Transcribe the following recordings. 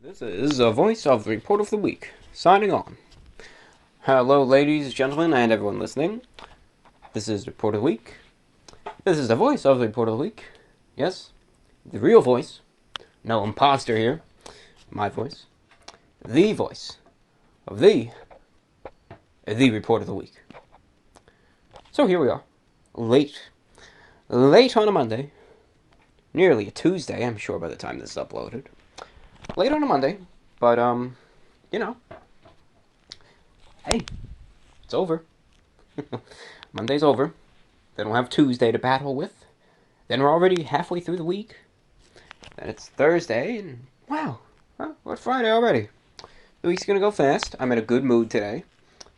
This is a voice of the report of the week, signing on. Hello, ladies, gentlemen, and everyone listening. This is the report of the week. This is the voice of the report of the week. Yes, the real voice. No imposter here. My voice. The voice of the report of the week. So here we are. Late on a Monday. Nearly a Tuesday, I'm sure, by the time this is uploaded. Late on a Monday, but, hey, it's over. Monday's over. Then we'll have Tuesday to battle with. Then we're already halfway through the week. Then it's Thursday, and wow, we're Friday already. The week's gonna go fast. I'm in a good mood today.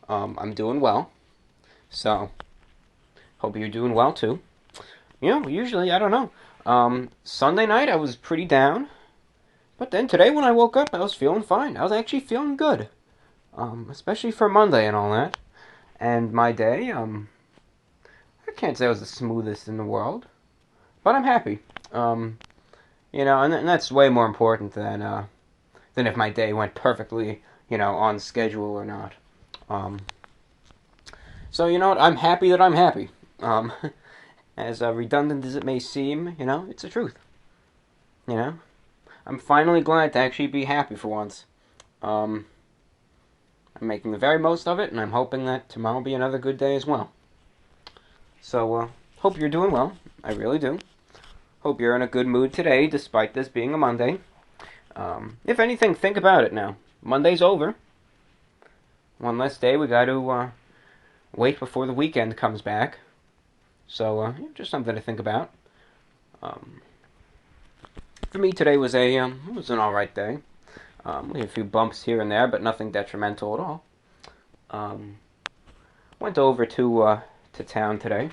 I'm doing well. So, hope you're doing well too. Usually, I don't know. Sunday night I was pretty down. But then today when I woke up, I was feeling fine. I was actually feeling good. Especially for Monday and all that. And my day, I can't say it was the smoothest in the world. But I'm happy. And that's way more important than if my day went perfectly, on schedule or not. So, you know what? I'm happy that I'm happy. As redundant as it may seem, it's the truth. I'm finally glad to actually be happy for once. I'm making the very most of it, and I'm hoping that tomorrow will be another good day as well. So, hope you're doing well. I really do. Hope you're in a good mood today, despite this being a Monday. If anything, think about it now. Monday's over. One less day we got to wait before the weekend comes back. So, just something to think about. For me, today was it was an alright day. We had a few bumps here and there, but nothing detrimental at all. Went over to town today.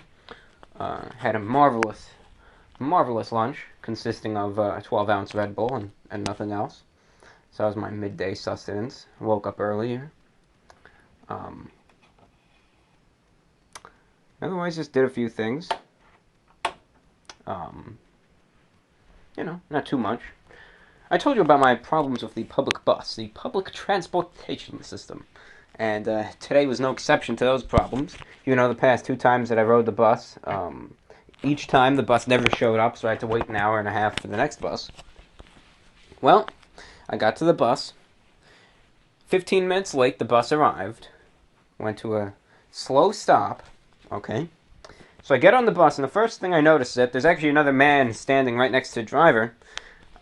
Had a marvelous lunch consisting of a 12-ounce Red Bull and nothing else. So that was my midday sustenance. Woke up earlier. Otherwise, just did a few things. Not too much. I told you about my problems with the public bus, the public transportation system. And today was no exception to those problems. The past 2 times that I rode the bus, each time the bus never showed up, so I had to wait an hour and a half for the next bus. Well, I got to the bus. 15 minutes late, the bus arrived. Went to a slow stop. Okay. So I get on the bus, and the first thing I notice is that there's actually another man standing right next to the driver,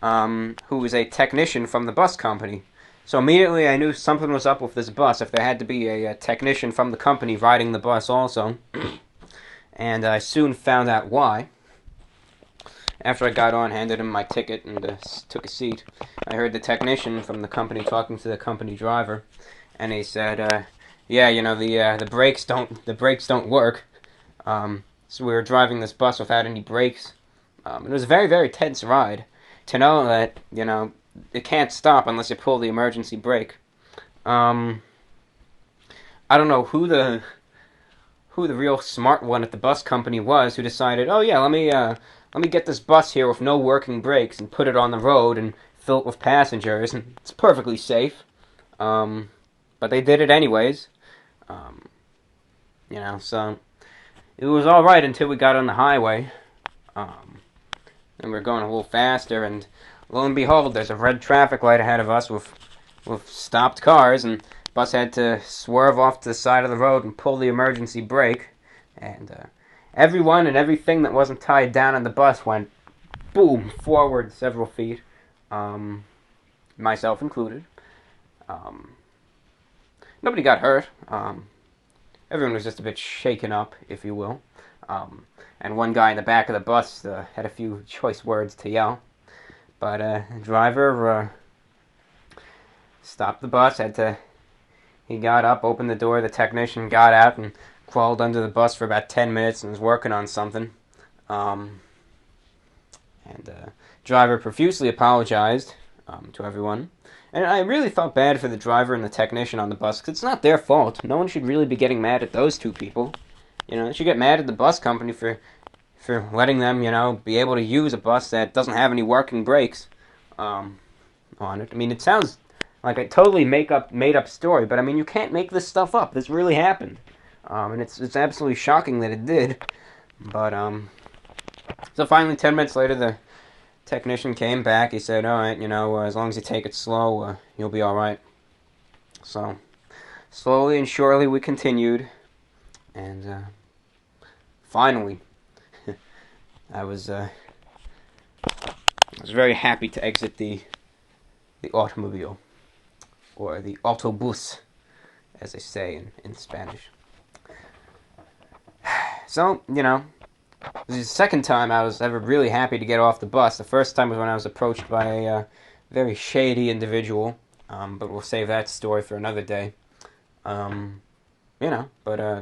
who was a technician from the bus company. So immediately I knew something was up with this bus, if there had to be a technician from the company riding the bus also. And I soon found out why. After I got on, handed him my ticket, and took a seat, I heard the technician from the company talking to the company driver, and he said, the brakes don't work. So we were driving this bus without any brakes. It was a very, very tense ride. To know that, it can't stop unless you pull the emergency brake. I don't know who the real smart one at the bus company was who decided, oh yeah, let me get this bus here with no working brakes and put it on the road and fill it with passengers, and it's perfectly safe. But they did it anyways. So it was all right until we got on the highway. And we were going a little faster, and lo and behold, there's a red traffic light ahead of us with stopped cars, and the bus had to swerve off to the side of the road and pull the emergency brake. And everyone and everything that wasn't tied down on the bus went boom forward several feet, myself included. Nobody got hurt. Everyone was just a bit shaken up, if you will. And one guy in the back of the bus had a few choice words to yell. But the driver stopped the bus. He got up, opened the door. The technician got out and crawled under the bus for about 10 minutes and was working on something. Driver profusely apologized to everyone. And I really felt bad for the driver and the technician on the bus, because it's not their fault. No one should really be getting mad at those two people. They should get mad at the bus company for letting them, be able to use a bus that doesn't have any working brakes. on it. I mean, it sounds like a totally made up story, but I mean, you can't make this stuff up. This really happened, and it's absolutely shocking that it did. But so finally, 10 minutes later, the technician came back. He said, "All right, as long as you take it slow, you'll be all right." So slowly and surely, we continued, and finally, I was very happy to exit the automobile, or the autobus, as they say in Spanish. So, this is the second time I was ever really happy to get off the bus. The first time was when I was approached by a very shady individual, but we'll save that story for another day. But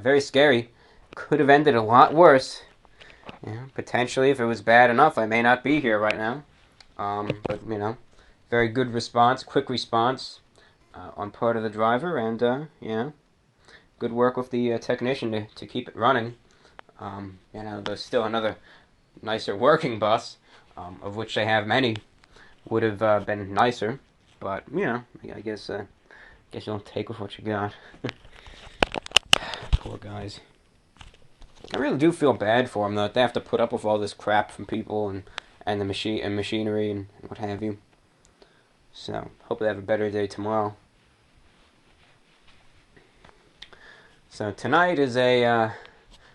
very scary. Could have ended a lot worse. Potentially, if it was bad enough, I may not be here right now. But, very good response, quick response on part of the driver, and, good work with the technician to keep it running. There's still another nicer working bus, of which they have many, would have been nicer, but, I guess you'll take with what you got. Poor guys. I really do feel bad for them, though. They have to put up with all this crap from people and the machinery and what have you. So, hope they have a better day tomorrow. So tonight is then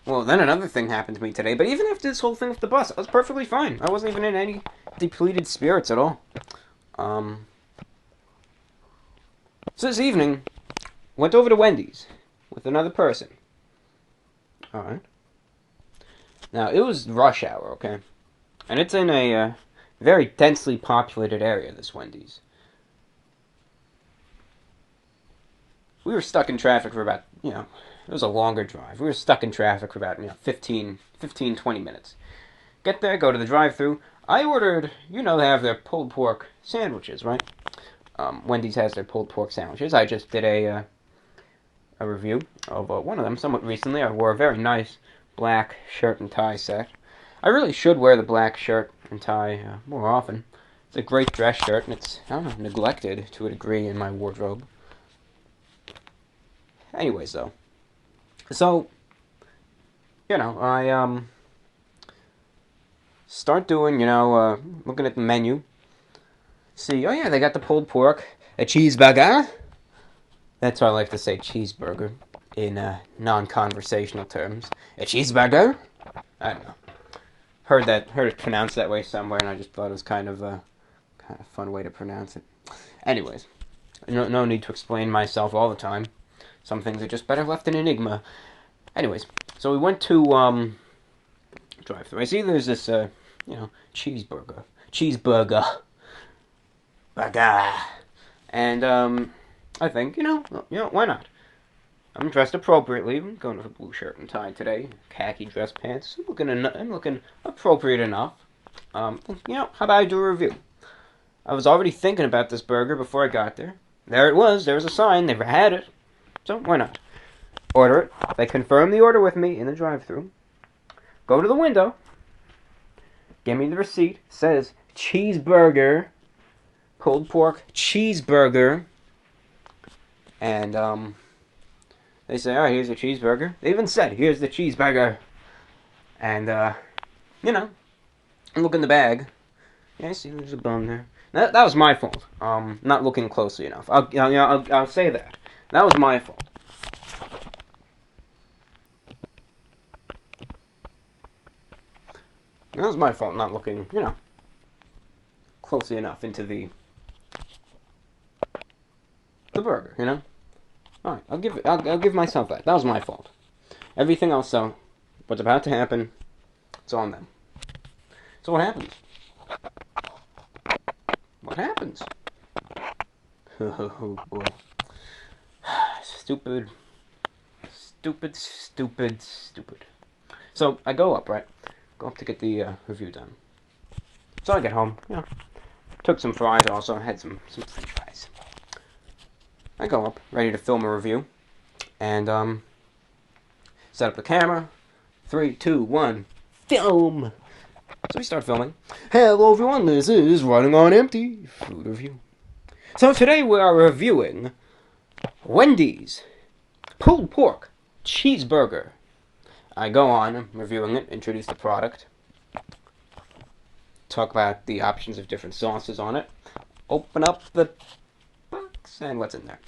another thing happened to me today. But even after this whole thing with the bus, I was perfectly fine. I wasn't even in any depleted spirits at all. So this evening, went over to Wendy's with another person. Alright. Now, it was rush hour, okay? And it's in a very densely populated area, this Wendy's. We were stuck in traffic for about, it was a longer drive. We were stuck in traffic for about, 15, 20 minutes. Get there, go to the drive-thru. I ordered, they have their pulled pork sandwiches, right? Wendy's has their pulled pork sandwiches. I just did a review of one of them somewhat recently. I wore a very nice black shirt and tie set. I really should wear the black shirt and tie more often. It's a great dress shirt, and it's, neglected to a degree in my wardrobe. Anyways, though. So, I start doing, looking at the menu. See, oh yeah, they got the pulled pork, a cheeseburger. That's why I like to say cheeseburger in non-conversational terms. A cheeseburger? I don't know. Heard it pronounced that way somewhere, and I just thought it was kind of a fun way to pronounce it. Anyways, no need to explain myself all the time. Some things are just better left in enigma. Anyways, so we went to drive-thru. I see there's this cheeseburger, burger, and I think why not? I'm dressed appropriately. I'm going with a blue shirt and tie today, khaki dress pants. I'm looking appropriate enough. How about I do a review? I was already thinking about this burger before I got there. There it was. There was a sign. Never had it. So why not? Order it. They confirm the order with me in the drive-thru. Go to the window. Give me the receipt. It says cheeseburger, pulled pork cheeseburger, and they say, "Oh, here's your cheeseburger." They even said, "Here's the cheeseburger," and look in the bag. Yeah, I see there's a bone there. That was my fault. Not looking closely enough. I'll say that. That was my fault. That was my fault, not looking, closely enough into the burger, All right, I'll give myself that. That was my fault. Everything else, though, what's about to happen, it's on them. So what happens? What happens? Oh boy. Stupid. So I go up, right? Go up to get the review done. So I get home, took some fries also, had some french fries. I go up, ready to film a review, and set up the camera. 3, 2, 1, film! So we start filming. Hello everyone, this is Running on Empty Food Review. So today we are reviewing Wendy's pulled pork cheeseburger. I go on reviewing it, introduce the product, talk about the options of different sauces on it, open up the box, and what's in there.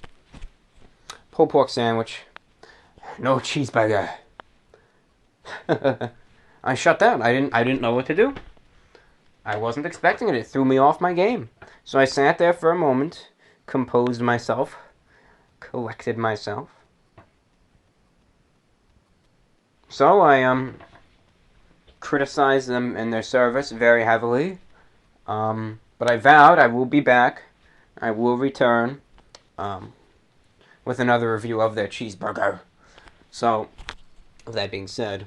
Pulled pork sandwich, no cheeseburger. I shut down. I didn't know what to do. I wasn't expecting it. It threw me off my game. So I sat there for a moment, composed myself, collected myself. So I criticized them and their service very heavily. But I vowed I will be back. I will return with another review of their cheeseburger. So, with that being said,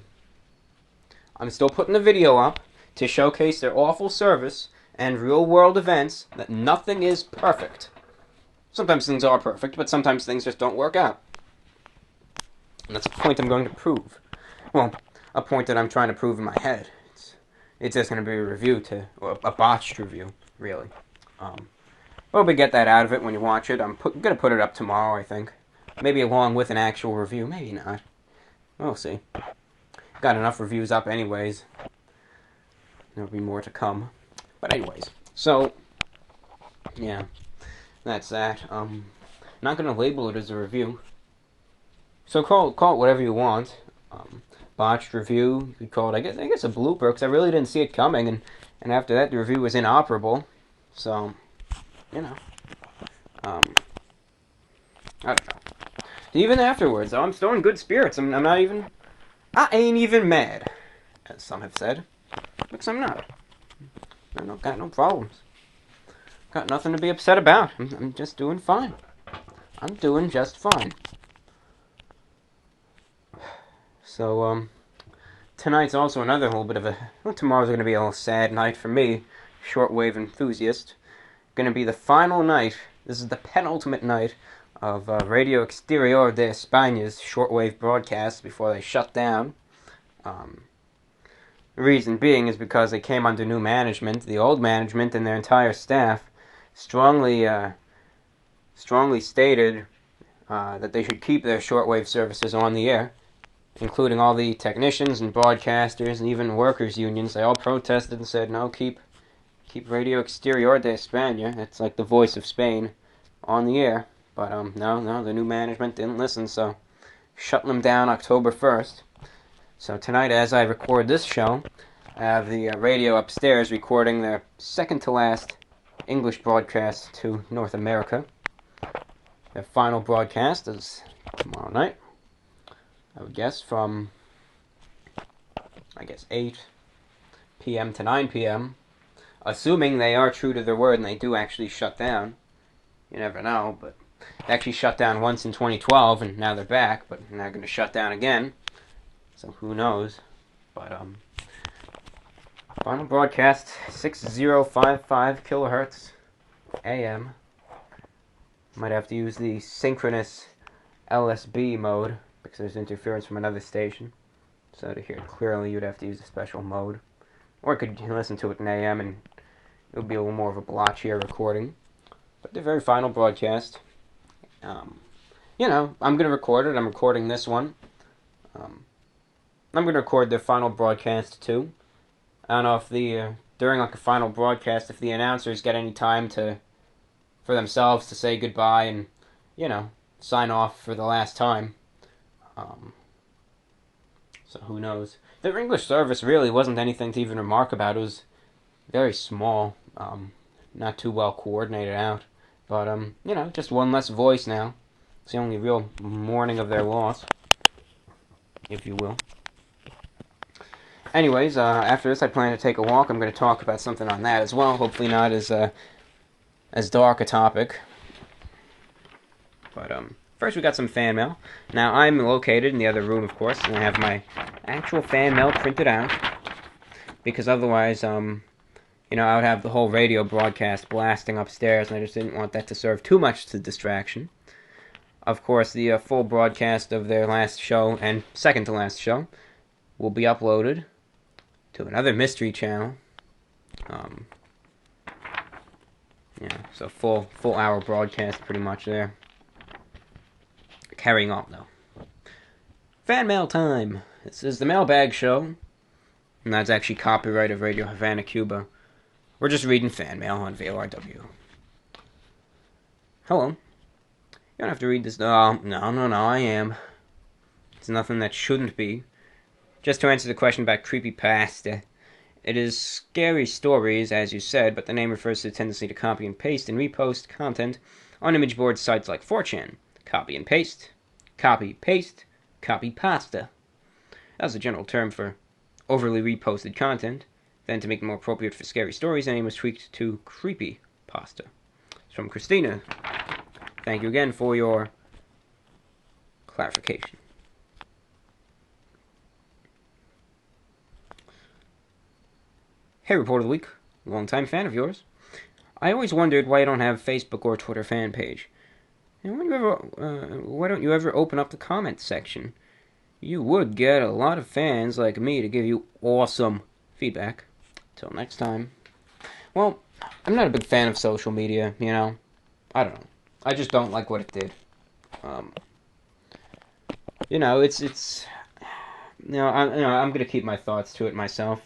I'm still putting the video up to showcase their awful service and real-world events that nothing is perfect. Sometimes things are perfect, but sometimes things just don't work out. And that's a point I'm going to prove. Well, a point that I'm trying to prove in my head. It's just going to be a review or a botched review, really. We'll get that out of it when you watch it. I'm going to put it up tomorrow, I think. Maybe along with an actual review, maybe not. We'll see. Got enough reviews up anyways. There'll be more to come. But anyways, so, yeah, that's that. Not going to label it as a review. So call it whatever you want. Botched review, you could call it, I guess a blooper, because I really didn't see it coming, and after that, the review was inoperable. So, you know, I don't know. Even afterwards, though, I'm still in good spirits. I ain't even mad, as some have said, because I'm not. I've got no problems. Got nothing to be upset about. I'm just doing fine. I'm doing just fine. So, tonight's also another little bit of tomorrow's going to be a little sad night for me, Shortwave enthusiast. Going to be the final night, this is the penultimate night, of Radio Exterior de España's shortwave broadcast before they shut down. The reason being is because they came under new management. The old management and their entire staff strongly stated that they should keep their shortwave services on the air, including all the technicians and broadcasters and even workers' unions. They all protested and said, no, keep Radio Exterior de España, it's like the voice of Spain, on the air. But no, the new management didn't listen, so shutting them down October 1st. So tonight, as I record this show, I have the radio upstairs recording their second-to-last English broadcast to North America. Their final broadcast is tomorrow night. I would guess from, 8 p.m. to 9 p.m., assuming they are true to their word and they do actually shut down. You never know, but they actually shut down once in 2012, and now they're back, but they're going to shut down again. So who knows? But, final broadcast, 6055 kilohertz AM. Might have to use the synchronous LSB mode, because there's interference from another station. So to hear it clearly, you'd have to use a special mode. Or you could listen to it in AM, and it would be a little more of a blotchier recording. But the very final broadcast, I'm going to record it. I'm recording this one. I'm going to record their final broadcast, too. I don't know if during a final broadcast, if the announcers get any time for themselves to say goodbye and, sign off for the last time. So who knows? Their English service really wasn't anything to even remark about. It was very small, not too well coordinated out. But, just one less voice now. It's the only real mourning of their loss, if you will. Anyways, after this I plan to take a walk. I'm going to talk about something on that as well. Hopefully not as dark a topic. But, first we got some fan mail. Now, I'm located in the other room, of course, and I have my actual fan mail printed out. Because otherwise, I would have the whole radio broadcast blasting upstairs, and I just didn't want that to serve too much to distraction. Of course, the full broadcast of their last show, and second to last show, will be uploaded to another mystery channel. Yeah, so full hour broadcast pretty much there. Carrying on though. Fan mail time. This is the mailbag show, and that's actually copyright of Radio Havana, Cuba. We're just reading fan mail on VORW. Hello. You don't have to read this. Oh, no, I am. It's nothing that shouldn't be. Just to answer the question about creepypasta. It is scary stories, as you said, but the name refers to the tendency to copy and paste and repost content on image board sites like 4chan. Copy and paste. Copy, paste. Copy pasta. That's a general term for overly reposted content. Then, to make it more appropriate for scary stories, the name was tweaked to creepy pasta. It's from Christina. Thank you again for your clarification. Hey, Report of the Week. Longtime fan of yours. I always wondered why you don't have Facebook or Twitter fan page. And why don't you ever open up the comments section? You would get a lot of fans like me to give you awesome feedback. Till next time. Well, I'm not a big fan of social media, you know. I don't know. I just don't like what it did. You know, it's I'm gonna keep my thoughts to it myself.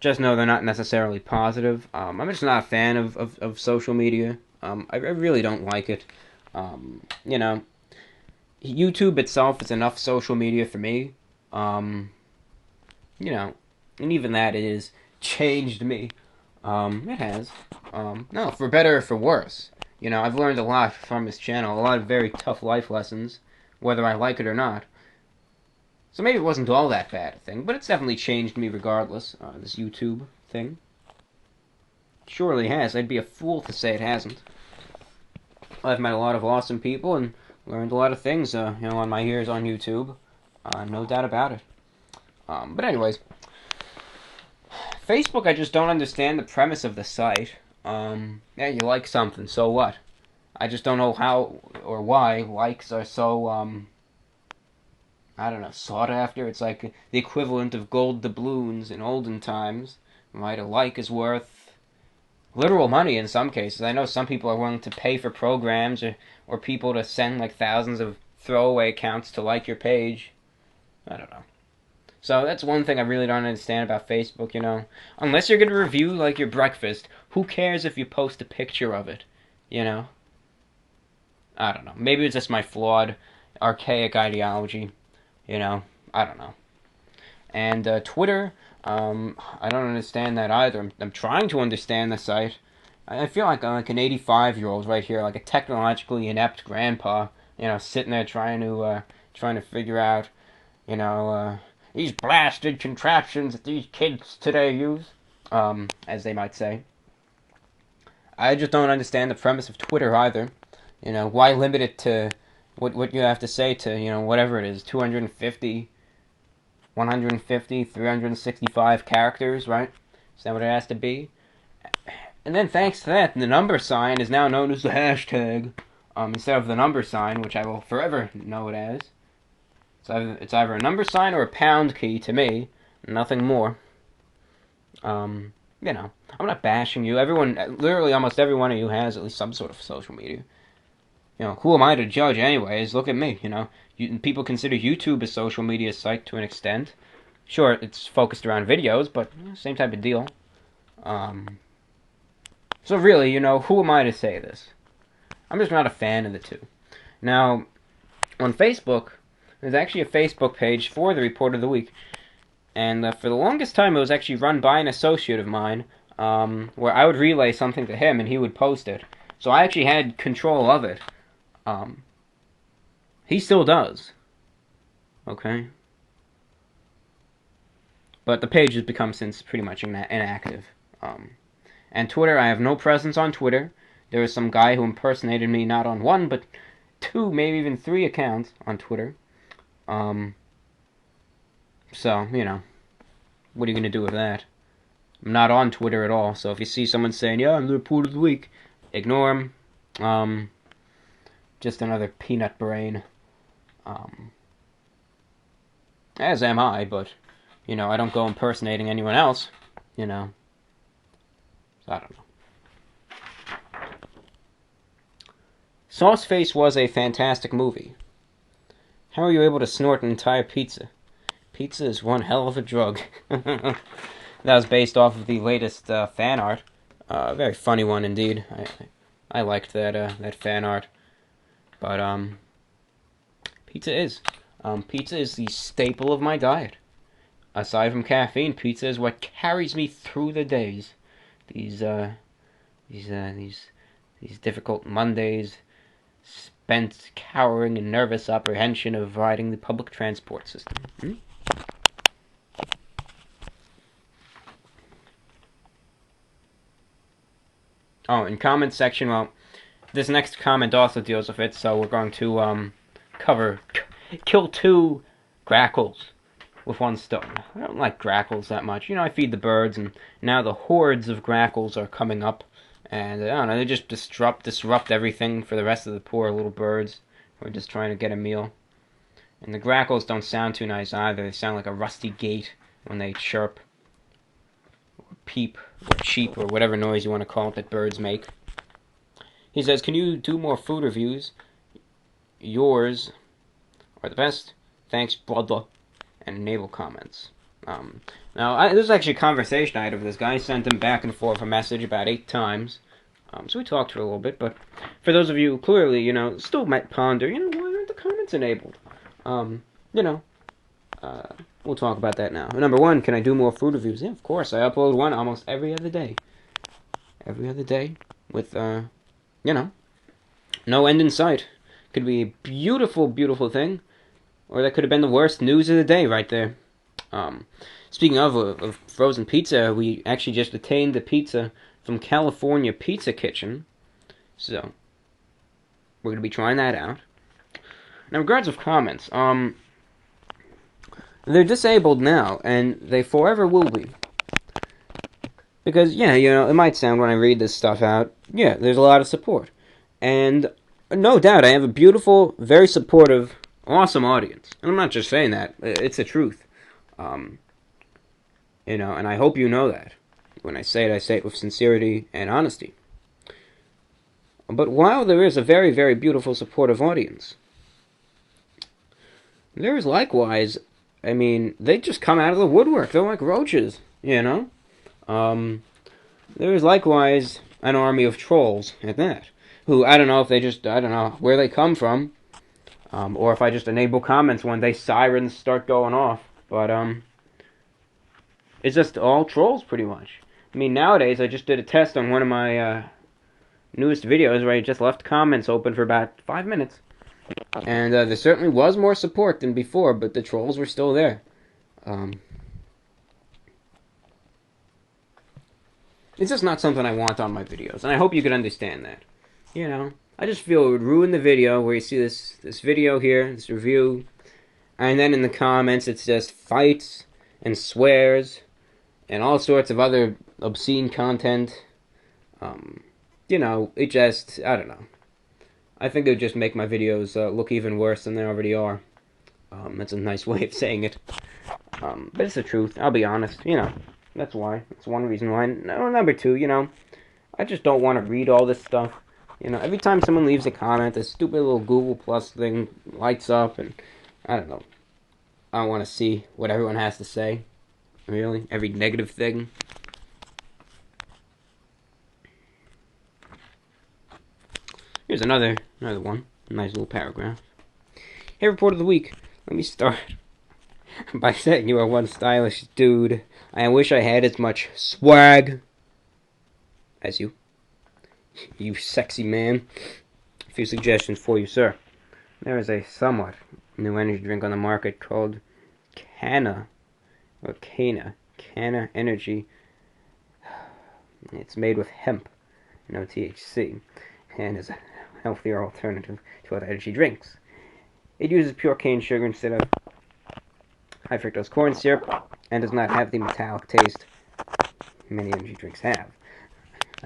Just know they're not necessarily positive. I'm just not a fan of social media. I really don't like it. You know, YouTube itself is enough social media for me. You know, and even that is changed me. It has. No, for better or for worse. You know, I've learned a lot from this channel, a lot of very tough life lessons, whether I like it or not. So maybe it wasn't all that bad a thing, but it's definitely changed me regardless, this YouTube thing. Surely has. I'd be a fool to say it hasn't. I've met a lot of awesome people and learned a lot of things, you know, on my years on YouTube. No doubt about it. But anyways, Facebook, I just don't understand the premise of the site. Yeah, you like something, so what? I just don't know how or why likes are so, I don't know, sought after. It's like the equivalent of gold doubloons in olden times. Right, a like is worth literal money in some cases. I know some people are willing to pay for programs or people to send like thousands of throwaway accounts to like your page. I don't know. So that's one thing I really don't understand about Facebook, you know. Unless you're going to review like your breakfast, who cares if you post a picture of it, you know? I don't know. Maybe it's just my flawed, archaic ideology. You know, I don't know. And Twitter, I don't understand that either. I'm trying to understand the site. I feel like I'm like an 85-year-old right here, like a technologically inept grandpa. You know, sitting there trying to figure out, you know, these blasted contraptions that these kids today use, as they might say. I just don't understand the premise of Twitter either. You know, why limit it to what you have to say to, you know, whatever it is, 250, 150, 365 characters, right? Is that what it has to be? And then thanks to that, the number sign is now known as the hashtag, instead of the number sign, which I will forever know it as. It's either a number sign or a pound key to me, nothing more. You know, I'm not bashing you. Everyone, literally almost every one of you has at least some sort of social media. You know, who am I to judge anyways? Look at me, you know. People consider YouTube a social media site to an extent. Sure, it's focused around videos, but same type of deal. So really, you know, who am I to say this? I'm just not a fan of the two. Now, on Facebook, there's actually a Facebook page for the Report of the Week. And for the longest time, it was actually run by an associate of mine, where I would relay something to him and he would post it. So I actually had control of it. He still does. Okay? But the page has become since pretty much inactive. And Twitter, I have no presence on Twitter. There was some guy who impersonated me not on one, but 2, maybe even 3 accounts on Twitter. So, you know, what are you going to do with that? I'm not on Twitter at all, so if you see someone saying, yeah, I'm the Report of the Week, ignore him. Just another peanut brain. As am I, but, you know, I don't go impersonating anyone else, you know. So I don't know. Sauceface was a fantastic movie. How are you able to snort an entire pizza? Pizza is one hell of a drug. That was based off of the latest fan art. Very funny one indeed. I liked that fan art. But pizza is the staple of my diet. Aside from caffeine, pizza is what carries me through the days. These difficult Mondays spent cowering in nervous apprehension of riding the public transport system. Oh, in comment section, well, this next comment also deals with it, so we're going to kill 2 grackles with 1 stone. I don't like grackles that much. I feed the birds, and now the hordes of grackles are coming up, and I don't know, they just disrupt everything for the rest of the poor little birds who are just trying to get a meal. And the grackles don't sound too nice either. They sound like a rusty gate when they chirp, or peep, or cheep, or whatever noise you want to call it that birds make. He says, can you do more food reviews? Yours are the best. Thanks, brother. And naval comments. Now, this is actually a conversation I had with this guy. I sent him back and forth a message about 8 times. So we talked for a little bit, but for those of you who clearly, still might ponder, why aren't the comments enabled? We'll talk about that now. Number 1, can I do more food reviews? Yeah, of course. I upload one almost every other day. Every other day with, no end in sight. Could be a beautiful, beautiful thing, or that could have been the worst news of the day right there. Speaking of frozen pizza, we actually just obtained the pizza from California Pizza Kitchen, so we're going to be trying that out. Now, in regards of comments, they're disabled now, and they forever will be. Because, yeah, it might sound when I read this stuff out, yeah, there's a lot of support. And no doubt, I have a beautiful, very supportive, awesome audience. And I'm not just saying that, it's the truth. And I hope you know that. When I say it with sincerity and honesty. But while there is a very, very beautiful, supportive audience, there is likewise, they just come out of the woodwork. They're like roaches, There is likewise an army of trolls at that, who, I don't know where they come from, or if I just enable comments one day, sirens start going off, but, it's just all trolls, pretty much. Nowadays, I just did a test on one of my, newest videos where I just left comments open for about 5 minutes. And there certainly was more support than before, but the trolls were still there. It's just not something I want on my videos, and I hope you can understand that. I just feel it would ruin the video where you see this video here, this review, and then in the comments it's just fights and swears and all sorts of other obscene content. It just, I don't know. I think it would just make my videos look even worse than they already are. That's a nice way of saying it. But it's the truth, I'll be honest, that's why. That's one reason why. No, number 2, I just don't want to read all this stuff. Every time someone leaves a comment, this stupid little Google Plus thing lights up, and I don't know. I don't want to see what everyone has to say. Really? Every negative thing. Here's another one. Nice little paragraph. Hey, report of the week. Let me start by saying you are one stylish dude. I wish I had as much swag as you. You sexy man. A few suggestions for you, sir. There is a somewhat new energy drink on the market called Cana Energy. It's made with hemp, no THC, and is a healthier alternative to other energy drinks. It uses pure cane sugar instead of high fructose corn syrup, and does not have the metallic taste many energy drinks have.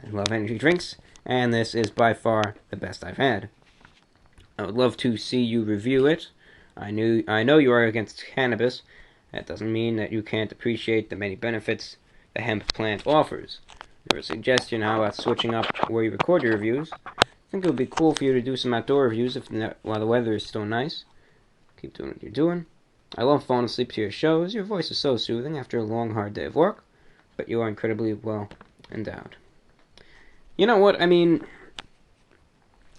I love energy drinks, and this is by far the best I've had. I would love to see you review it. I know you are against cannabis. That doesn't mean that you can't appreciate the many benefits the hemp plant offers. There's a suggestion how about switching up where you record your reviews. I think it would be cool for you to do some outdoor reviews while the weather is still nice. Keep doing what you're doing. I love falling asleep to your shows. Your voice is so soothing after a long, hard day of work, but you are incredibly well endowed. You know what? I mean,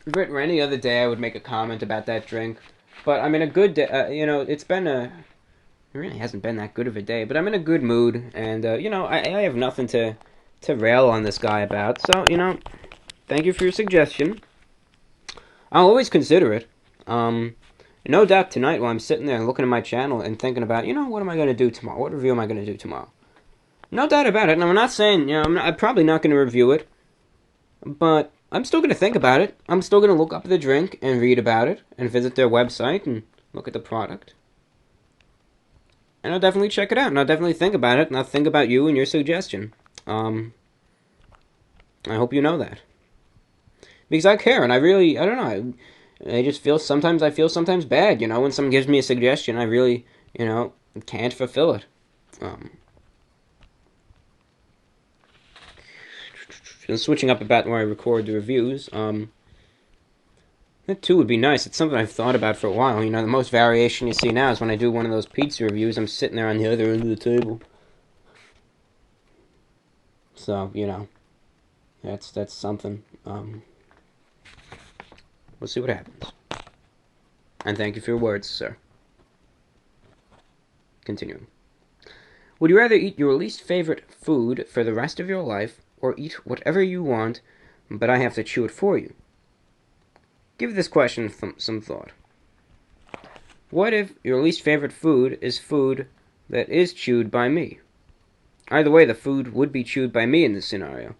if it were any other day, I would make a comment about that drink. But I'm in a good day. It really hasn't been that good of a day, but I'm in a good mood, and I have nothing to rail on this guy about. So thank you for your suggestion. I'll always consider it. No doubt tonight while I'm sitting there looking at my channel and thinking about, what am I going to do tomorrow? What review am I going to do tomorrow? No doubt about it. And I'm not saying, I'm probably not going to review it, but I'm still going to think about it. I'm still going to look up the drink and read about it and visit their website and look at the product. And I'll definitely check it out, and I'll definitely think about it, and I'll think about you and your suggestion. I hope you know that. Because I care, and I don't know, I just feel sometimes bad, when someone gives me a suggestion, I really, can't fulfill it. Just switching up about where I record the reviews, that too would be nice. It's something I've thought about for a while. The most variation you see now is when I do one of those pizza reviews, I'm sitting there on the other end of the table. So, that's something. We'll see what happens. And thank you for your words, sir. Continuing. Would you rather eat your least favorite food for the rest of your life, or eat whatever you want, but I have to chew it for you? Give this question some thought. What if your least favorite food is food that is chewed by me? Either way, the food would be chewed by me in this scenario.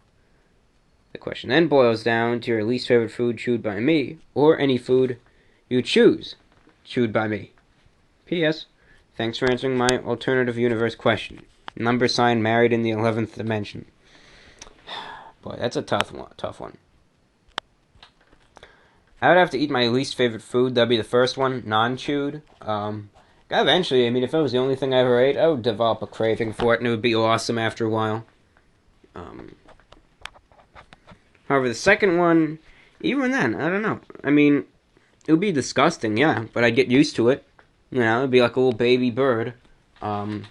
The question then boils down to your least favorite food chewed by me, or any food you choose chewed by me. P.S. Thanks for answering my alternative universe question. Number sign married in the 11th dimension. Boy, that's a tough one. I would have to eat my least favorite food. That'd be the first one, non-chewed. Eventually, if it was the only thing I ever ate, I would develop a craving for it, and it would be awesome after a while. However, the second one, even then, I don't know. It would be disgusting, yeah, but I'd get used to it. It'd be like a little baby bird. It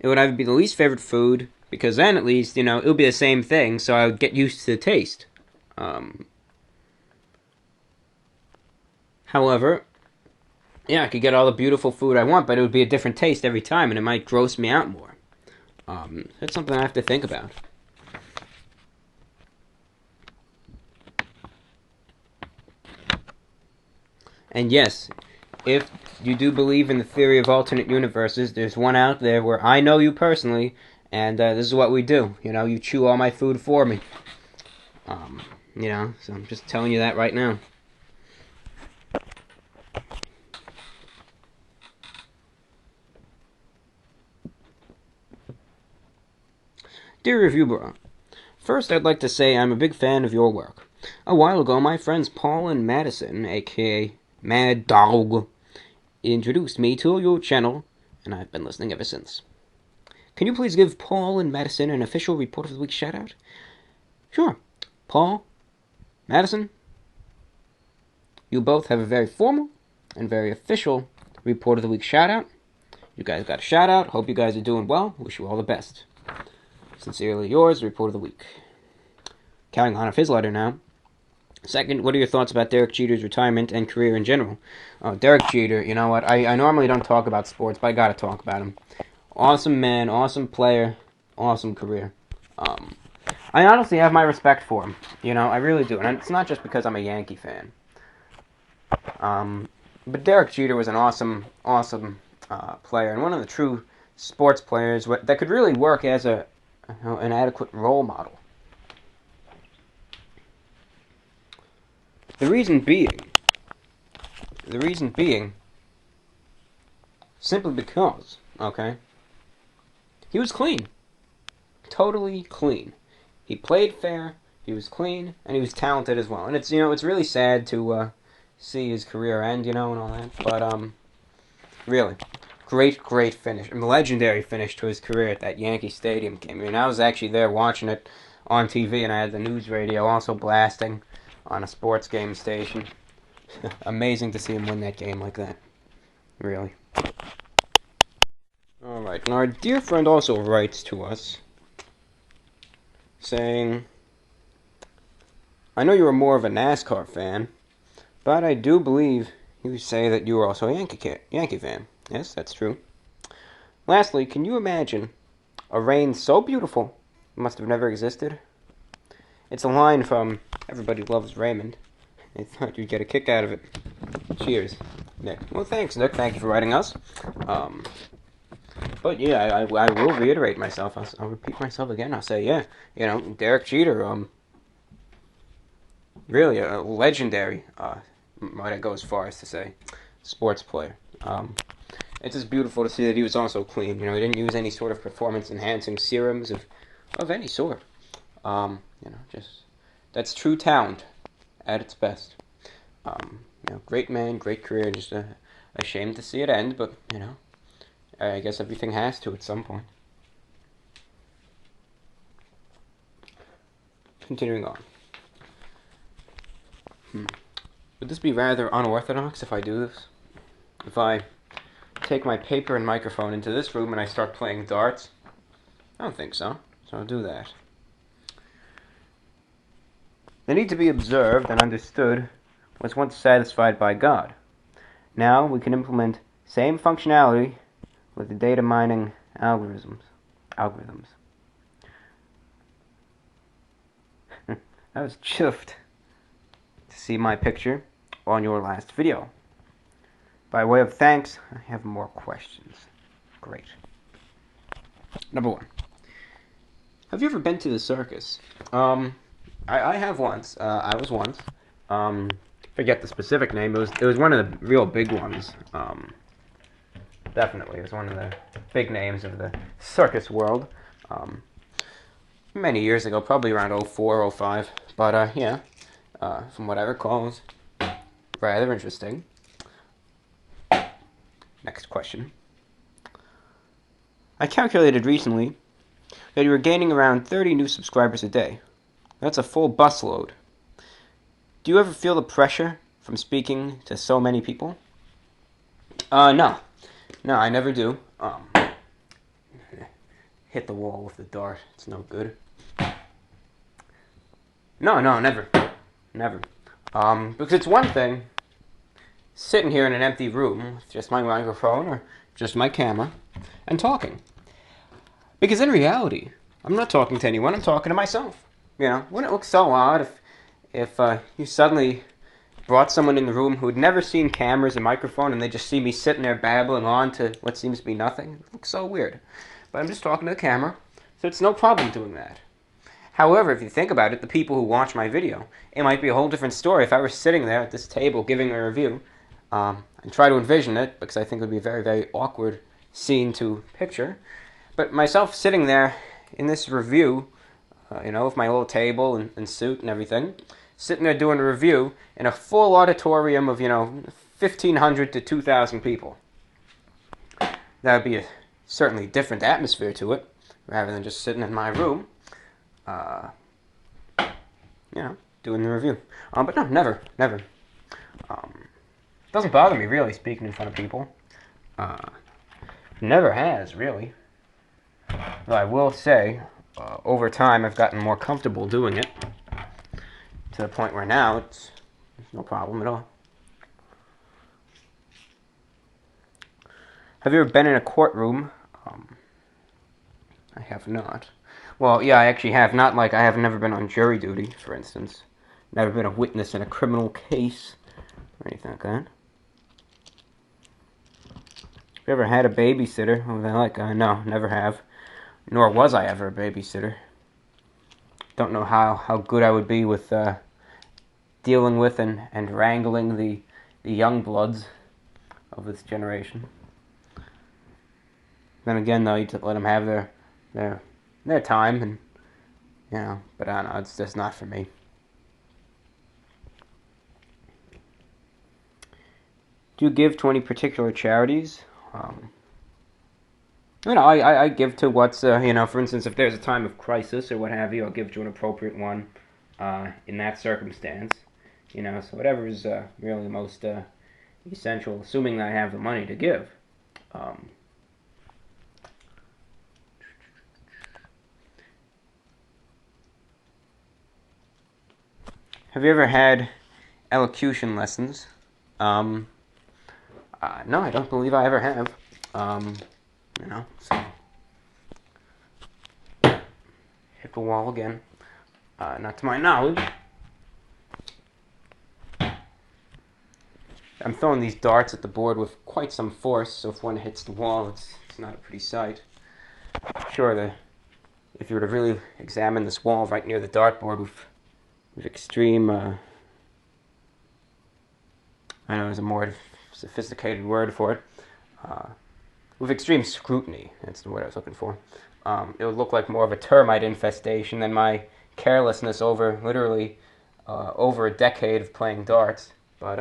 would either be the least favorite food, because then at least, it would be the same thing, so I would get used to the taste. However, yeah, I could get all the beautiful food I want, but it would be a different taste every time, and it might gross me out more. That's something I have to think about. And yes, if you do believe in the theory of alternate universes, there's one out there where I know you personally, and this is what we do. You chew all my food for me. So I'm just telling you that right now. Dear Review Bro, first I'd like to say I'm a big fan of your work. A while ago, my friends Paul and Madison, aka Mad Dog, introduced me to your channel, and I've been listening ever since. Can you please give Paul and Madison an official Report of the Week shout-out? Sure. Paul, Madison, you both have a very formal and very official Report of the Week shout-out. You guys got a shout-out. Hope you guys are doing well. Wish you all the best. Sincerely yours, Report of the Week. Carrying on with his letter now. Second, what are your thoughts about Derek Jeter's retirement and career in general? Derek Jeter, you know what? I normally don't talk about sports, but I gotta talk about him. Awesome man, awesome player, awesome career. I honestly have my respect for him. I really do. And it's not just because I'm a Yankee fan. But Derek Jeter was an awesome player, and one of the true sports players that could really work as an adequate role model. The reason being, simply because, he was clean. Totally clean. He played fair, he was clean, and he was talented as well. And it's really sad to see his career end, and all that. But, really, great finish, a legendary finish to his career at that Yankee Stadium game. I mean, I was actually there watching it on TV, and I had the news radio also blasting on a sports game station. Amazing to see him win that game like that. Really. Alright, and our dear friend also writes to us saying, I know you are more of a NASCAR fan, but I do believe you say that you are also a Yankee fan. Yes, that's true. Lastly, can you imagine a rain so beautiful it must have never existed? It's a line from Everybody Loves Raymond. I thought you'd get a kick out of it. Cheers, Nick. Well, thanks, Nick. Thank you for writing us. But yeah, I will reiterate myself. I'll repeat myself again. I'll say, yeah, Derek Jeter, really a legendary, might I go as far as to say, sports player. It's just beautiful to see that he was also clean. He didn't use any sort of performance-enhancing serums of any sort. Just that's true talent at its best. Great man, great career. Just a shame to see it end, but I guess everything has to at some point. Continuing on. Would this be rather unorthodox if I do this? If I take my paper and microphone into this room and I start playing darts? I don't think so. So I'll do that. The need to be observed and understood was once satisfied by God. Now we can implement same functionality with the data mining algorithms. I was chuffed to see my picture on your last video. By way of thanks, I have more questions. Great. Number 1. Have you ever been to the circus? I have once. I was once. Forget the specific name. It was one of the real big ones. Definitely, it was one of the big names of the circus world. Many years ago, probably around 04, 05. But yeah, from what I recall, it was rather interesting. Next question. I calculated recently that you were gaining around 30 new subscribers a day. That's a full busload. Do you ever feel the pressure from speaking to so many people? No. No, I never do. Hit the wall with the dart. It's no good. No, never. Never. Because it's one thing sitting here in an empty room with just my microphone or just my camera and talking. Because in reality, I'm not talking to anyone, I'm talking to myself. Wouldn't it look so odd if you suddenly brought someone in the room who had never seen cameras and microphone and they just see me sitting there babbling on to what seems to be nothing? It looks so weird. But I'm just talking to the camera, so it's no problem doing that. However, if you think about it, the people who watch my video, it might be a whole different story if I were sitting there at this table giving a review and try to envision it, because I think it would be a very, very awkward scene to picture. But myself sitting there in this review, with my little table and suit and everything, sitting there doing a review in a full auditorium of, 1,500 to 2,000 people. That would be a certainly different atmosphere to it, rather than just sitting in my room, doing the review. But no, never. Doesn't bother me, really, speaking in front of people. Never has, really. Though I will say, over time, I've gotten more comfortable doing it, to the point where now it's no problem at all. Have you ever been in a courtroom? I have not. Well, yeah, I actually have. Not like I have never been on jury duty, for instance. Never been a witness in a criminal case or anything like that. Have you ever had a babysitter? No, never have. Nor was I ever a babysitter. Don't know how good I would be with dealing with and wrangling the young bloods of this generation. Then again, though, you let them have their time, and but I don't know, it's just not for me. Do you give to any particular charities? I give to what's, for instance, if there's a time of crisis or what have you, I'll give to an appropriate one in that circumstance. So whatever is really most essential, assuming that I have the money to give. Um, have you ever had elocution lessons? Um, no, I don't believe I ever have. So hit the wall again. Not to my knowledge. I'm throwing these darts at the board with quite some force, so if one hits the wall, it's not a pretty sight. Sure, if you were to really examine this wall right near the dartboard with extreme, I know there's a more sophisticated word for it, with extreme scrutiny, that's the word I was looking for, it would look like more of a termite infestation than my carelessness over, literally, over a decade of playing darts. But,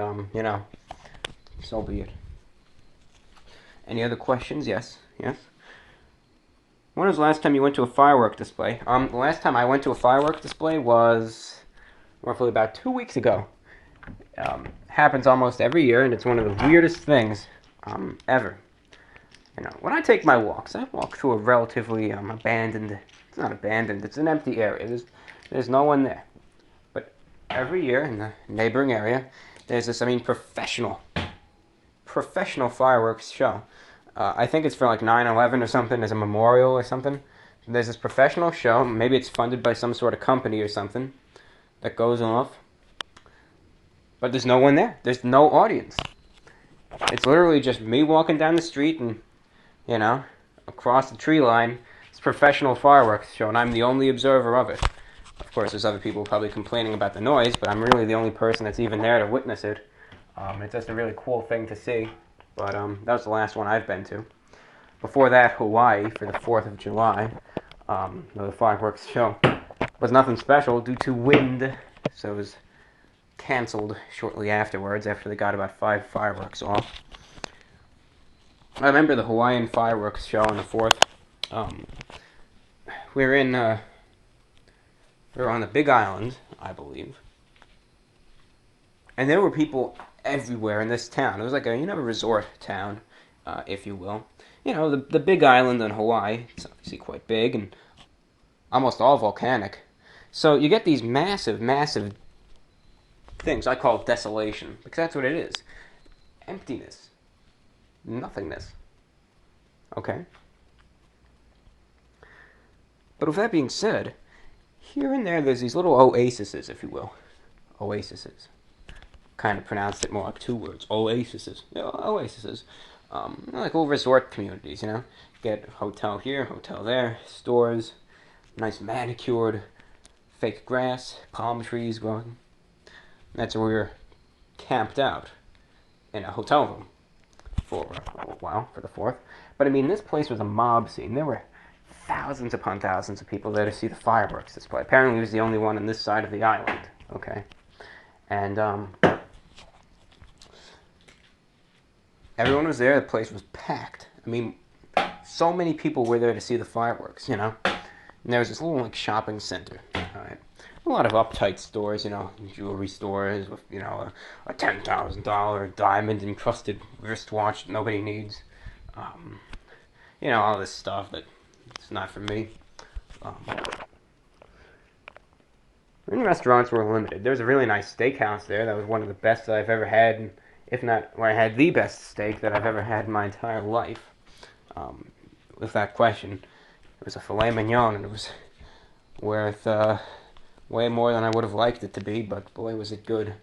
so be it. Any other questions? Yes. When was the last time you went to a firework display? The last time I went to a firework display was roughly about 2 weeks ago. Happens almost every year, and it's one of the weirdest things ever. When I take my walks, I walk through a relatively abandoned. It's not abandoned. It's an empty area. There's no one there. But every year in the neighboring area, there's this professional fireworks show. I think it's for like 9/11 or something, as a memorial or something. There's this professional show. Maybe it's funded by some sort of company or something that goes off. But there's no one there. There's no audience. It's literally just me walking down the street and, across the tree line. It's a professional fireworks show, and I'm the only observer of it. Of course, there's other people probably complaining about the noise, but I'm really the only person that's even there to witness it. It's just a really cool thing to see. But that was the last one I've been to. Before that, Hawaii for the 4th of July. The fireworks show was nothing special due to wind, so it was canceled shortly afterwards after they got about 5 fireworks off. I remember the Hawaiian fireworks show on the 4th. We were on the Big Island, I believe. And there were people everywhere in this town. It was like a resort town, if you will. The Big Island in Hawaii. It's obviously quite big and almost all volcanic. So you get these massive things. I call it desolation, because that's what it is. Emptiness. Nothingness. Okay? But with that being said, here and there's these little oases, if you will. Oases. Kind of pronounced it more like 2 words. Oases. Oases. Like little resort communities, Get hotel here, hotel there, stores, nice manicured fake grass, palm trees growing. That's where we were camped out in a hotel room for a while, for the 4th. But this place was a mob scene. There were thousands upon thousands of people there to see the fireworks display. Apparently he was the only one on this side of the island. Okay. And everyone was there. The place was packed. So many people were there to see the fireworks, And there was this little shopping center. All right. A lot of uptight stores, jewelry stores with, a $10,000 diamond encrusted wristwatch that nobody needs. All this stuff that it's not for me. Restaurants were limited. There was a really nice steakhouse there. That was one of the best that I've ever had, and if not, where I had the best steak that I've ever had in my entire life. With that question, it was a filet mignon, and it was worth way more than I would have liked it to be, but boy, was it good.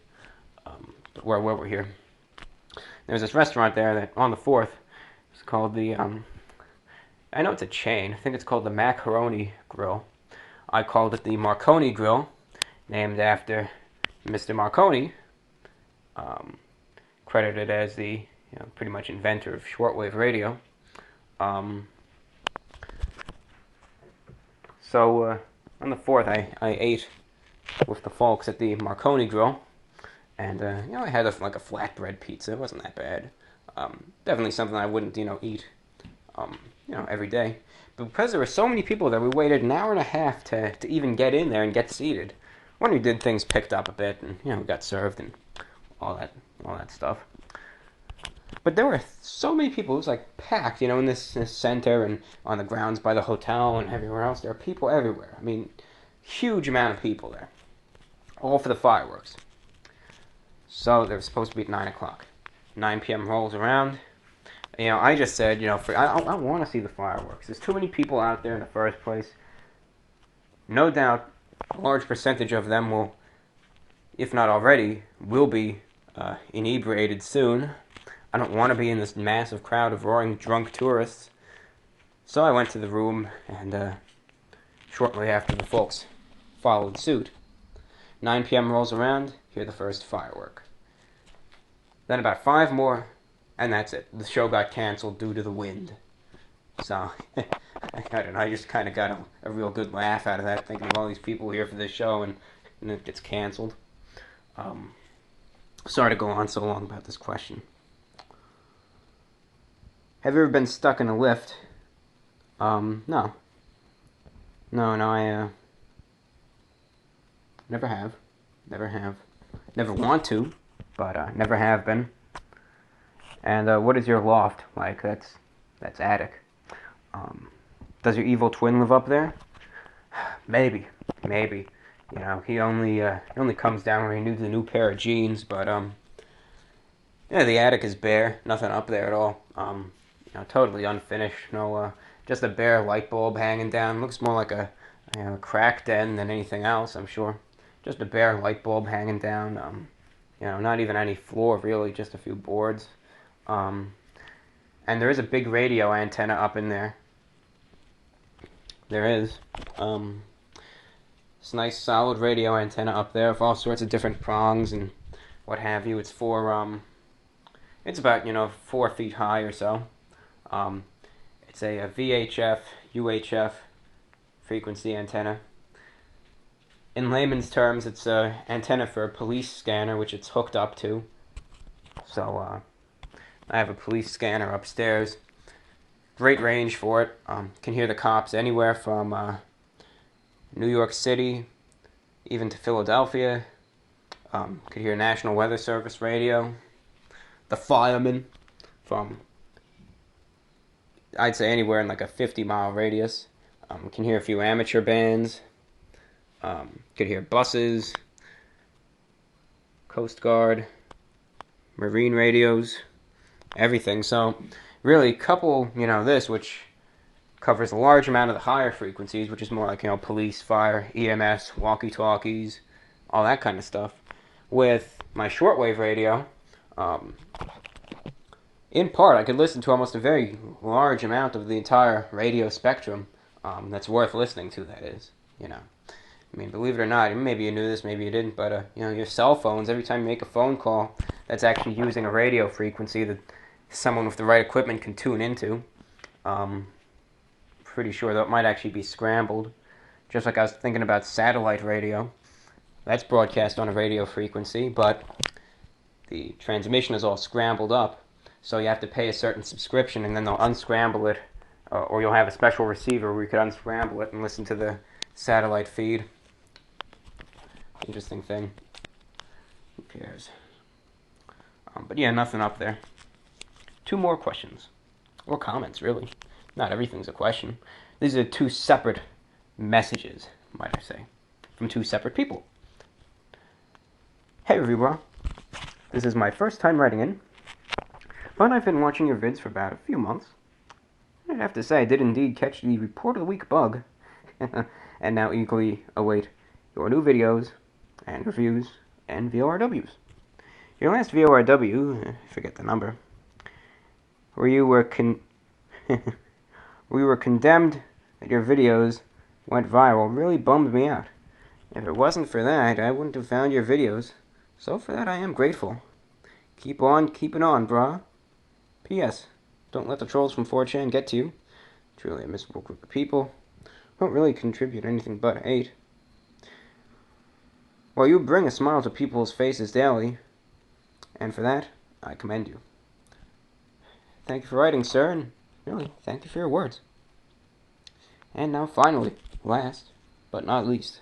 But where we're here. There was this restaurant there that on the 4th, it's called the, I know it's a chain. I think it's called the Macaroni Grill. I called it the Marconi Grill, named after Mr. Marconi, credited as the pretty much inventor of shortwave radio. So on the 4th, I ate with the folks at the Marconi Grill, and I had a flatbread pizza. It wasn't that bad. Definitely something I wouldn't eat every day. But because there were so many people there, we waited an hour and a half to even get in there and get seated. When we did, things picked up a bit, and we got served and all that stuff. But there were so many people. It was like packed, in this center and on the grounds by the hotel and everywhere else. There are people everywhere. I mean, huge amount of people there, all for the fireworks. So they were supposed to be at 9 o'clock. 9 p.m. rolls around. I just said, I want to see the fireworks. There's too many people out there in the first place. No doubt, a large percentage of them will, if not already, will be inebriated soon. I don't want to be in this massive crowd of roaring drunk tourists. So I went to the room, and shortly after the folks followed suit. 9 p.m. rolls around, hear the first firework. Then about 5 more, and that's it. The show got canceled due to the wind. So, I don't know, I just kind of got a real good laugh out of that, thinking of all these people here for this show, and it gets canceled. Sorry to go on so long about this question. Have you ever been stuck in a lift? No. No, I never have. Never want to, but never have been. And what is your loft like? That's attic. Does your evil twin live up there? Maybe. He only comes down when he needs a new pair of jeans, but the attic is bare, nothing up there at all. Totally unfinished. No, just a bare light bulb hanging down. Looks more like a crack den than anything else, I'm sure. Just a bare light bulb hanging down. Not even any floor really, just a few boards. And there is a big radio antenna up in there. There is. It's a nice solid radio antenna up there with all sorts of different prongs and what have you. It's it's about 4 feet high or so. It's a VHF, UHF frequency antenna. In layman's terms, it's an antenna for a police scanner, which it's hooked up to. So, I have a police scanner upstairs. Great range for it. Can hear the cops anywhere from New York City, even to Philadelphia. Could hear National Weather Service radio. The firemen from, I'd say, anywhere in like a 50-mile radius. Can hear a few amateur bands. Could hear buses, Coast Guard, Marine radios, everything. So, really, couple, this, which covers a large amount of the higher frequencies, which is more like, police, fire, EMS, walkie-talkies, all that kind of stuff, with my shortwave radio. In part, I could listen to almost a very large amount of the entire radio spectrum that's worth listening to, that is, I mean, believe it or not, maybe you knew this, maybe you didn't, but, your cell phones, every time you make a phone call, that's actually using a radio frequency that someone with the right equipment can tune into. Pretty sure that might actually be scrambled. Just like I was thinking about satellite radio. That's broadcast on a radio frequency, but the transmission is all scrambled up, so you have to pay a certain subscription, and then they'll unscramble it, or you'll have a special receiver where you could unscramble it and listen to the satellite feed. Interesting thing. Who cares? But yeah, nothing up there. 2 more questions. Or comments, really. Not everything's a question. These are 2 separate messages, might I say, from 2 separate people. Hey, everyone. This is my first time writing in, but I've been watching your vids for about a few months. I'd have to say I did indeed catch the Report of the Week bug, and now eagerly await your new videos and reviews and VORWs. Your last VORW, I forget the number, where you were we were condemned that your videos went viral, really bummed me out. If it wasn't for that, I wouldn't have found your videos. So for that, I am grateful. Keep on keeping on, brah. P.S. Don't let the trolls from 4chan get to you. Truly a miserable group of people. Won't really contribute anything but hate. Well, you bring a smile to people's faces daily, and for that, I commend you. Thank you for writing, sir, and really, thank you for your words. And now, finally, last but not least.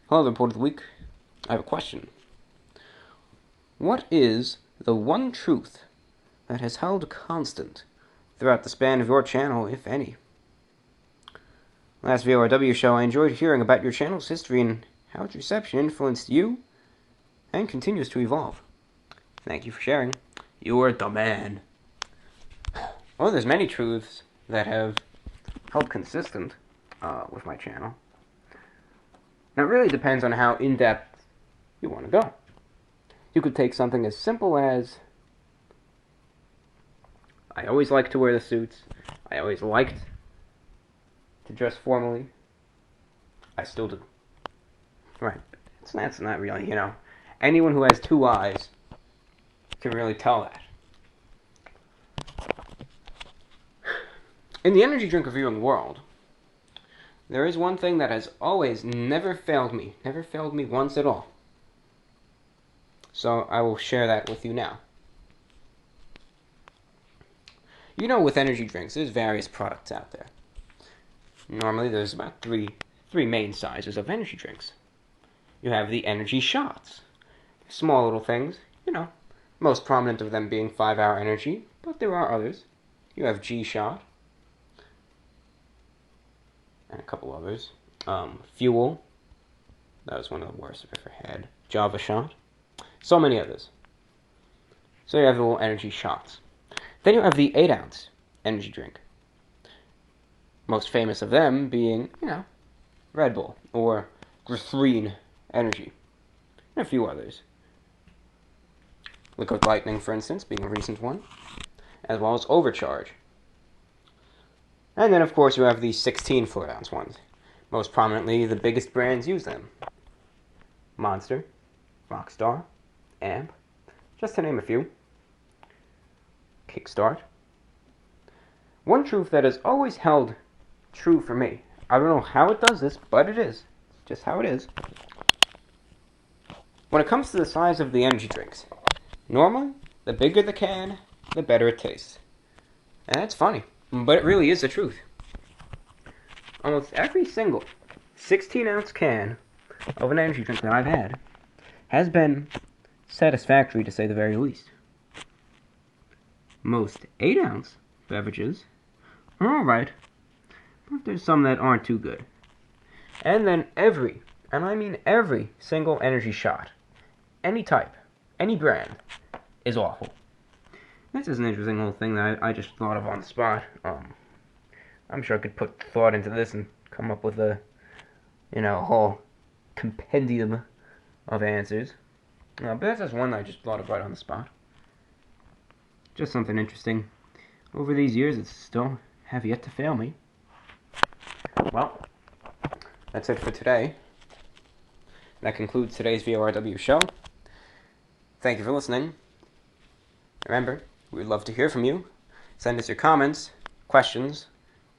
Hello, the report of the week. I have a question. What is the one truth that has held constant throughout the span of your channel, if any? Last VORW show, I enjoyed hearing about your channel's history and how its reception influenced you and continues to evolve. Thank you for sharing. You're the man. Well, there's many truths that have held consistent with my channel. Now, it really depends on how in-depth you want to go. You could take something as simple as, I always liked to wear the suits. I always liked to dress formally. I still do. Right. That's not really, you know. Anyone who has two eyes can really tell that. In the energy drink reviewing world, there is one thing that has always never failed me once at all. So I will share that with you now. You know, with energy drinks, there's various products out there. Normally, there's about three main sizes of energy drinks. You have the energy shots. Small little things, you know, most prominent of them being 5-hour energy, but there are others. You have G-Shot, and a couple others. Fuel, that was one of the worst I've ever had. Java Shot, so many others. So you have the little energy shots. Then you have the 8-ounce energy drink. Most famous of them being, you know, Red Bull, or Green Energy, and a few others. Liquid Lightning, for instance, being a recent one, as well as Overcharge. And then, of course, you have the 16 fluid-ounce ones. Most prominently, the biggest brands use them. Monster, Rockstar, Amp, just to name a few. Kickstart. One truth that has always held true for me. I don't know how it does this, but it is. It's just how it is. When it comes to the size of the energy drinks, normally, the bigger the can, the better it tastes. And that's funny, but it really is the truth. Almost every single 16-ounce can of an energy drink that I've had has been satisfactory, to say the very least. Most 8-ounce beverages are alright, but there's some that aren't too good. And then every, and I mean every single energy shot, any type, any brand, is awful. This is an interesting little thing that I just thought of on the spot. I'm sure I could put thought into this and come up with a whole compendium of answers. But that's just one that I just thought of right on the spot. Just something interesting. Over these years, it's still have yet to fail me. Well, that's it for today. That concludes today's VORW show. Thank you for listening. Remember, we'd love to hear from you. Send us your comments, questions,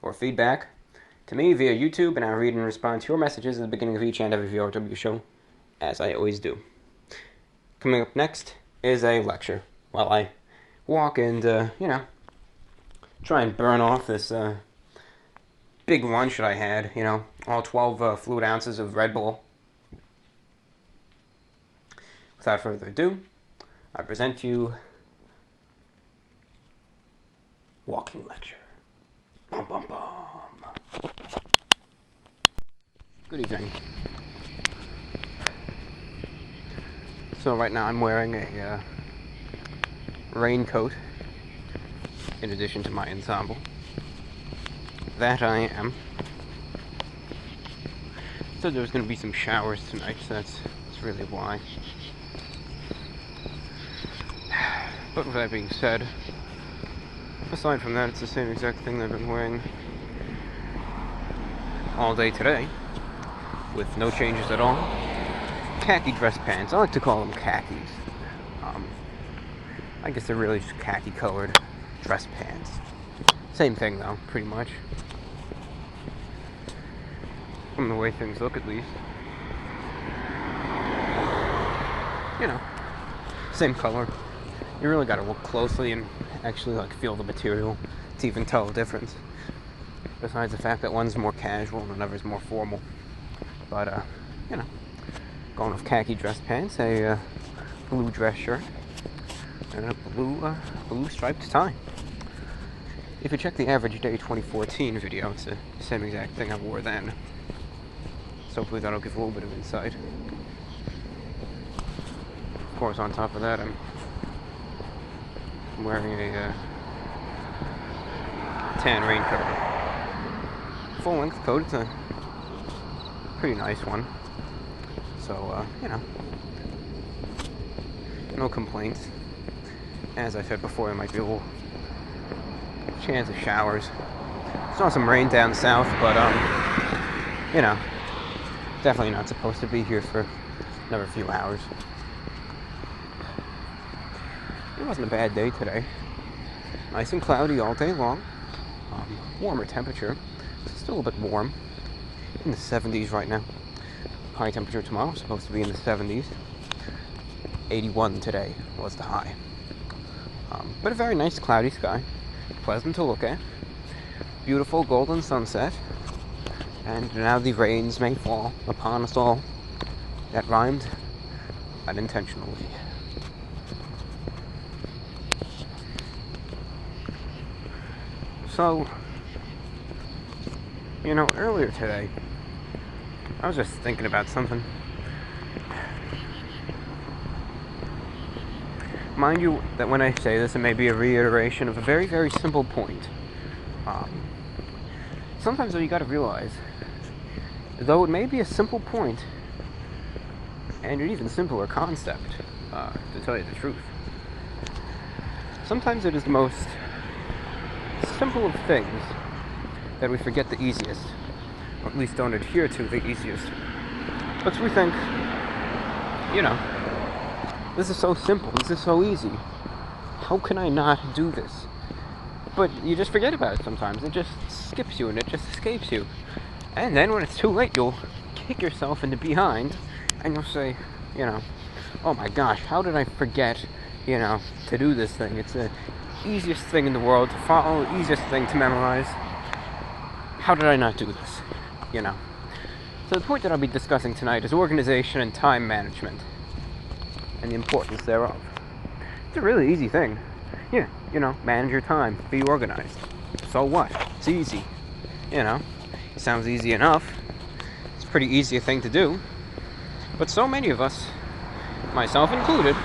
or feedback to me via YouTube, and I'll read and respond to your messages at the beginning of each and every VORW show, as I always do. Coming up next is a lecture while I walk and, try and burn off this big lunch that I had, all 12 fluid ounces of Red Bull. Without further ado, I present you walking lecture. Bum, bum, bum. Good evening. So right now I'm wearing a raincoat in addition to my ensemble. That I am. So there's going to be some showers tonight, so that's really why. But with that being said, aside from that, it's the same exact thing that I've been wearing all day today, with no changes at all. Khaki dress pants. I like to call them khakis. I guess they're really just khaki colored dress pants. Same thing though, pretty much. From the way things look, at least. Same color. You really gotta look closely and actually like feel the material to even tell the difference. Besides the fact that one's more casual and another's more formal. But you know, going with khaki dress pants, a blue dress shirt, and a blue striped tie. If you check the Average Day 2014 video, it's the same exact thing I wore then. So hopefully that'll give a little bit of insight. Of course, on top of that, I'm wearing a tan raincoat. Full-length coat. It's a pretty nice one. So, you know, no complaints. As I said before, there might be a little chance of showers. Saw some rain down south, but, you know, definitely not supposed to be here for another few hours. It wasn't a bad day today. Nice and cloudy all day long. Warmer temperature. Still a bit warm. In the 70s right now. High temperature tomorrow, supposed to be in the 70s. 81 today was the high. But a very nice cloudy sky. Pleasant to look at. Beautiful golden sunset. And now the rains may fall upon us all. That rhymed unintentionally. So, you know, earlier today, I was just thinking about something. Mind you, that when I say this, it may be a reiteration of a very, very simple point. Sometimes, though, you gotta realize, though it may be a simple point, and an even simpler concept, to tell you the truth, sometimes it is the most simple of things that we forget the easiest, or at least don't adhere to the easiest. But we think, you know, this is so simple, this is so easy, how can I not do this? But you just forget about it sometimes. It just skips you and it just escapes you. And then when it's too late, you'll kick yourself in the behind and you'll say, you know, oh my gosh, how did I forget, you know, to do this thing? It's the easiest thing in the world to follow, easiest thing to memorize. How did I not do this? You know. So the point that I'll be discussing tonight is organization and time management and the importance thereof. It's a really easy thing. Yeah, you know, manage your time, be organized. So what? It's easy. You know, it sounds easy enough. It's a pretty easy thing to do. But so many of us, myself included,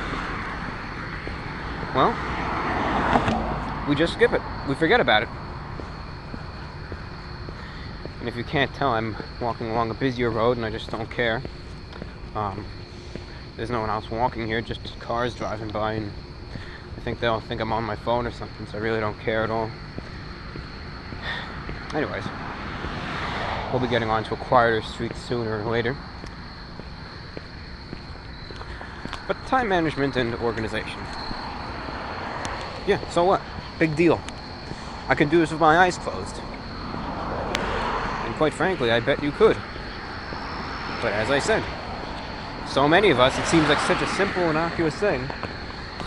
well, we just skip it. We forget about it. And if you can't tell, I'm walking along a busier road and I just don't care. There's no one else walking here, just cars driving by, and I think they'll think I'm on my phone or something, so I really don't care at all. Anyways, we'll be getting onto a quieter street sooner or later. But time management and organization. Yeah, so what? Big deal. I can do this with my eyes closed. And quite frankly, I bet you could. But as I said, so many of us, it seems like such a simple, innocuous thing.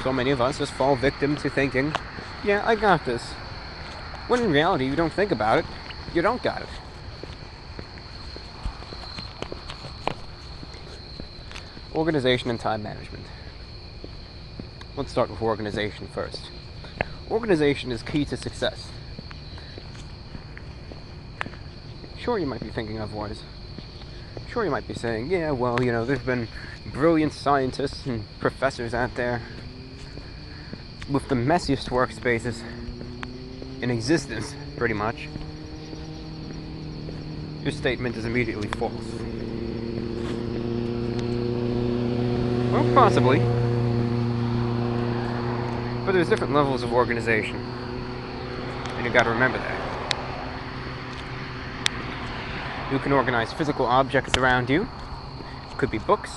So many of us just fall victim to thinking, yeah, I got this. When in reality, you don't think about it, you don't got it. Organization and time management. Let's start with organization first. Organization is key to success. Sure, you might be thinking otherwise. Sure, you might be saying, yeah, well, you know, there's been brilliant scientists and professors out there with the messiest workspaces in existence, pretty much. Your statement is immediately false. Well, possibly. But there's different levels of organization. And you gotta remember that. You can organize physical objects around you. Could be books.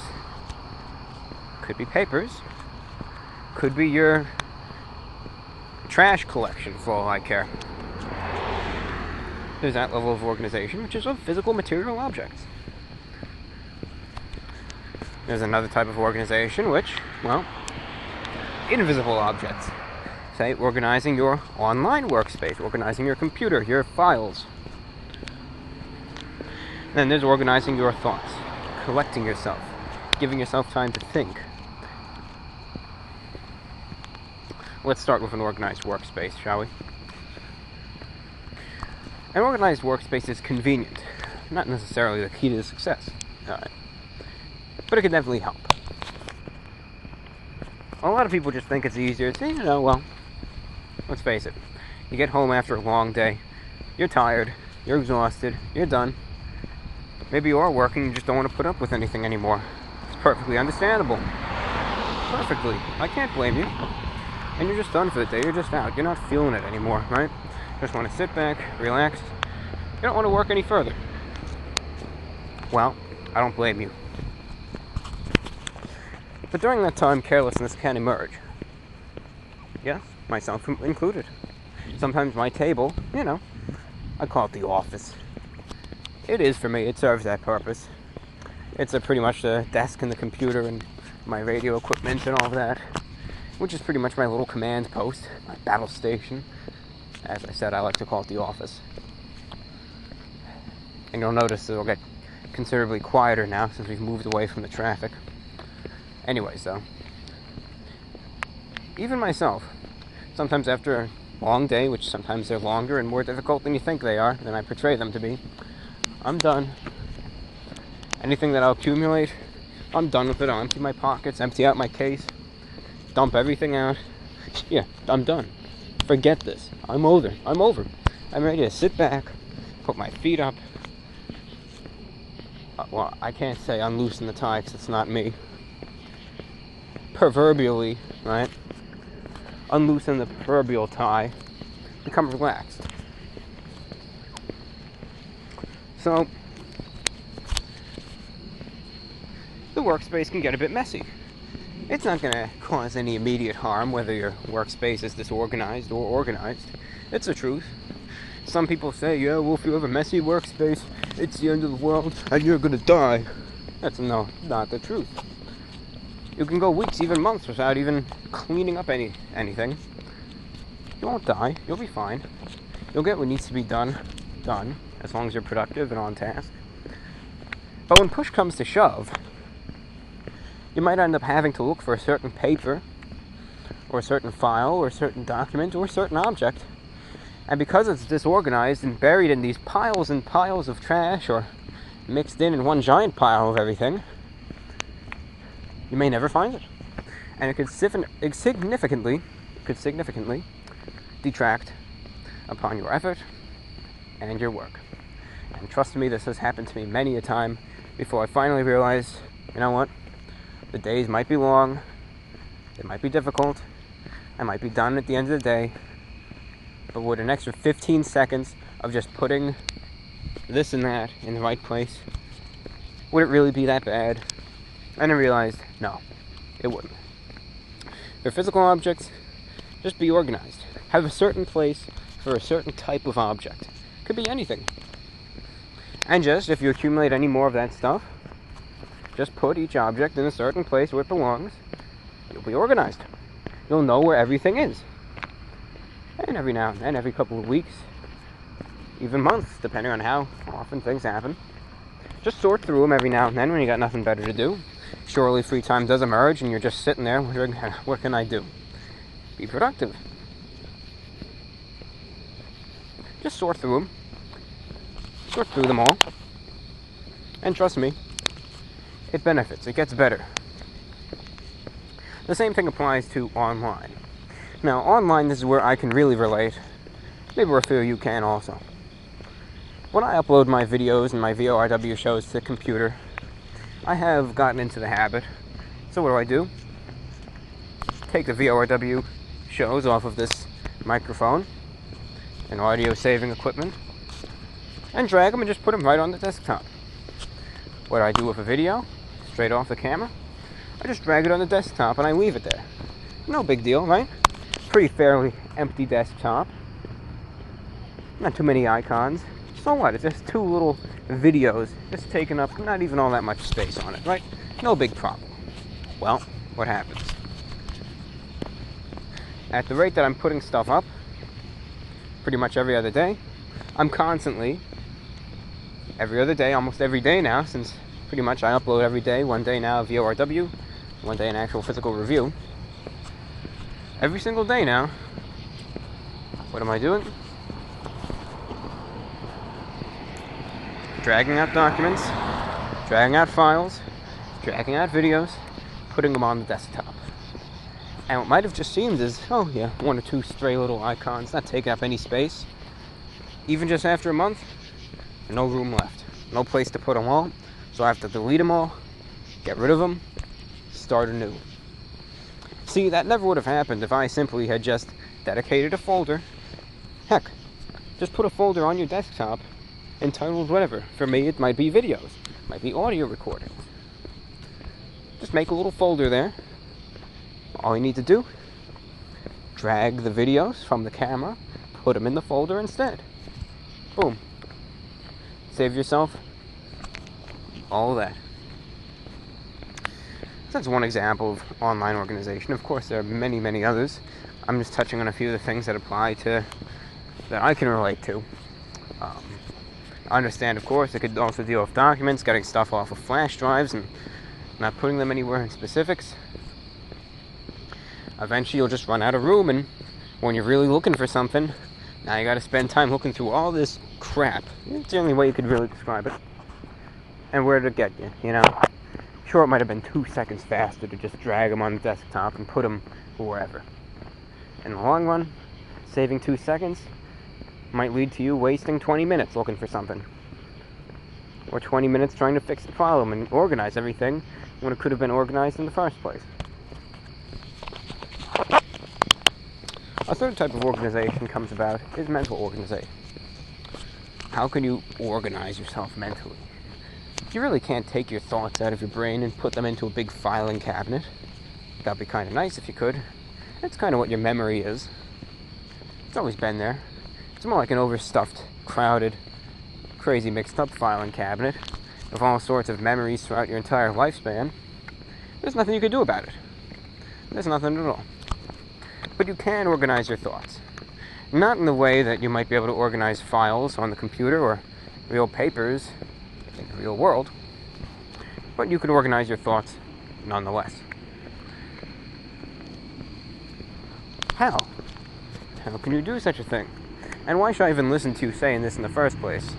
Could be papers. Could be your trash collection, for all I care. There's that level of organization, which is of physical material objects. There's another type of organization which, well, invisible objects. say, organizing your online workspace, organizing your computer, your files. Then there's organizing your thoughts, collecting yourself, giving yourself time to think. Let's start with an organized workspace, shall we? An organized workspace is convenient, not necessarily the key to success, but it can definitely help. A lot of people just think it's easier. So, well, let's face it. You get home after a long day, you're tired, you're exhausted, you're done. Maybe you are working, you just don't want to put up with anything anymore. It's perfectly understandable. Perfectly. I can't blame you. And you're just done for the day, you're just out. You're not feeling it anymore, right? Just want to sit back, relax. You don't want to work any further. Well, I don't blame you. But during that time, carelessness can emerge. Yes, myself included. Sometimes my table, I call it the office. It is for me, it serves that purpose. It's pretty much the desk and the computer and my radio equipment and all of that, which is pretty much my little command post, my battle station. As I said, I like to call it the office. And you'll notice it'll get considerably quieter now since we've moved away from the traffic. Anyways, though, even myself, sometimes after a long day, which sometimes they're longer and more difficult than you think they are, than I portray them to be, I'm done. Anything that I'll accumulate, I'm done with it. I'll empty my pockets, empty out my case, dump everything out. Yeah, I'm done. Forget this. I'm over. I'm ready to sit back, put my feet up. Well, I can't say unloosen the tie because it's not me. Proverbially, right? Unloosen the proverbial tie, become relaxed. So, the workspace can get a bit messy. It's not going to cause any immediate harm whether your workspace is disorganized or organized. It's the truth. Some people say, yeah, well, if you have a messy workspace, it's the end of the world and you're going to die. That's not the truth. You can go weeks, even months, without even cleaning up anything. You won't die. You'll be fine. You'll get what needs to be done, as long as you're productive and on task. But when push comes to shove, you might end up having to look for a certain paper, or a certain file, or a certain document, or a certain object. And because it's disorganized and buried in these piles and piles of trash, or mixed in one giant pile of everything, you may never find it. And it could significantly detract upon your effort and your work. And trust me, this has happened to me many a time before I finally realized, you know what? The days might be long, it might be difficult, I might be done at the end of the day, but would an extra 15 seconds of just putting this and that in the right place, would it really be that bad? And I realized, no, it wouldn't. For physical objects, just be organized. Have a certain place for a certain type of object. Could be anything. And just, if you accumulate any more of that stuff, just put each object in a certain place where it belongs. You'll be organized. You'll know where everything is. And every now and then, every couple of weeks, even months, depending on how often things happen, just sort through them every now and then when you got nothing better to do. Surely free time does emerge and you're just sitting there wondering, what can I do? Be productive. Just sort through them. Sort through them all. And trust me, it benefits. It gets better. The same thing applies to online. Now, online, this is where I can really relate. Maybe where a few of you can also. When I upload my videos and my VORW shows to the computer, I have gotten into the habit. So what do? Take the VORW shows off of this microphone and audio saving equipment and drag them and just put them right on the desktop. What do I do with a video? Straight off the camera? I just drag it on the desktop and I leave it there. No big deal, right? Pretty fairly empty desktop. Not too many icons. So what? It's just two little videos just taking up not even all that much space on it, right? No big problem. Well, what happens? at the rate that I'm putting stuff up, pretty much every other day, I'm constantly, every other day, almost every day now, since pretty much I upload every day, one day now VORW, one day an actual physical review. Every single day now, what am I doing? Dragging out documents, dragging out files, dragging out videos, putting them on the desktop. And what might have just seemed is, oh yeah, one or two stray little icons, not taking up any space. Even just after a month, no room left. No place to put them all, so I have to delete them all, get rid of them, start anew. See, that never would have happened if I simply had just dedicated a folder. Heck, just put a folder on your desktop entitled whatever. For me, it might be videos, might be audio recordings. Just make a little folder there. All you need to do, drag the videos from the camera, put them in the folder instead. Boom. Save yourself all that. That's one example of online organization. Of course, there are many, many others. I'm just touching on a few of the things that apply to, that I can relate to. I understand, of course, it could also deal with documents, getting stuff off of flash drives and not putting them anywhere in specifics. Eventually you'll just run out of room, and when you're really looking for something, now you gotta spend time looking through all this crap. It's the only way you could really describe it. And where did it get you, you know? Sure, it might have been 2 seconds faster to just drag them on the desktop and put them wherever. In the long run, saving 2 seconds might lead to you wasting 20 minutes looking for something. Or 20 minutes trying to fix the problem and organize everything when it could have been organized in the first place. A third type of organization comes about is mental organization. How can you organize yourself mentally? You really can't take your thoughts out of your brain and put them into a big filing cabinet. That'd be kind of nice if you could. That's kind of what your memory is. It's always been there. It's more like an overstuffed, crowded, crazy mixed up filing cabinet of all sorts of memories throughout your entire lifespan. There's nothing you can do about it. There's nothing at all. But you can organize your thoughts. Not in the way that you might be able to organize files on the computer or real papers in the real world, but you can organize your thoughts nonetheless. How? How can you do such a thing? And why should I even listen to you saying this in the first place?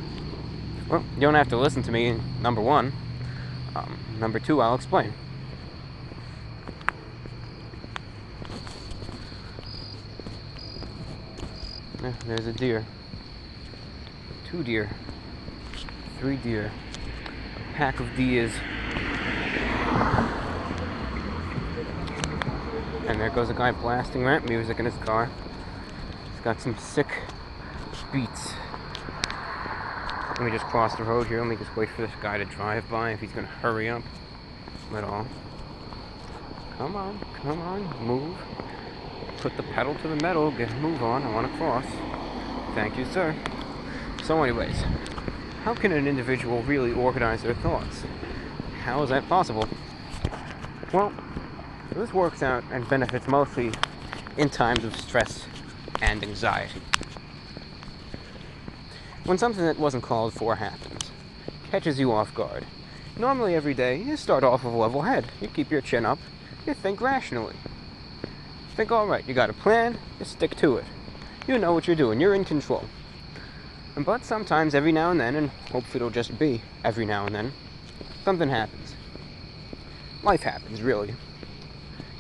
Well, you don't have to listen to me, number one. Number two, I'll explain. There's a deer. 2 deer. 3 deer. A pack of deers. And there goes a guy blasting rap music in his car. He's got some sick beats. Let me just cross the road here. Let me just wait for this guy to drive by if he's going to hurry up at all. Come on, move. Put the pedal to the metal, get a move on, I want to cross. Thank you, sir. So anyways, how can an individual really organize their thoughts? How is that possible? Well, this works out and benefits mostly in times of stress and anxiety. When something that wasn't called for happens, catches you off guard. Normally every day, you start off with a level head. You keep your chin up, you think rationally. Think, alright, you got a plan, you stick to it. You know what you're doing, you're in control. But sometimes, every now and then, and hopefully it'll just be every now and then, something happens. Life happens, really.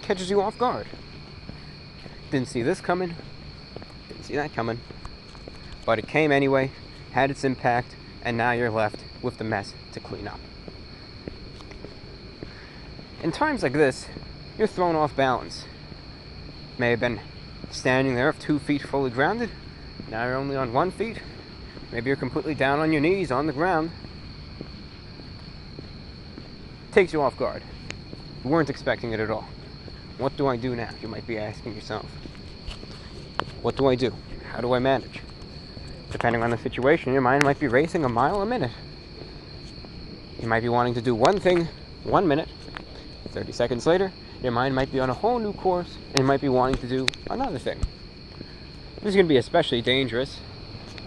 Catches you off guard. Didn't see this coming, didn't see that coming. But it came anyway, had its impact, and now you're left with the mess to clean up. In times like this, you're thrown off balance. May have been standing there with 2 feet fully grounded. Now you're only on 1 foot. Maybe you're completely down on your knees on the ground. Takes you off guard. You weren't expecting it at all. What do I do now? You might be asking yourself. What do I do? How do I manage? Depending on the situation, your mind might be racing a mile a minute. You might be wanting to do one thing 1 minute. 30 seconds later, Your mind might be on a whole new course, and you might be wanting to do another thing. This is going to be especially dangerous,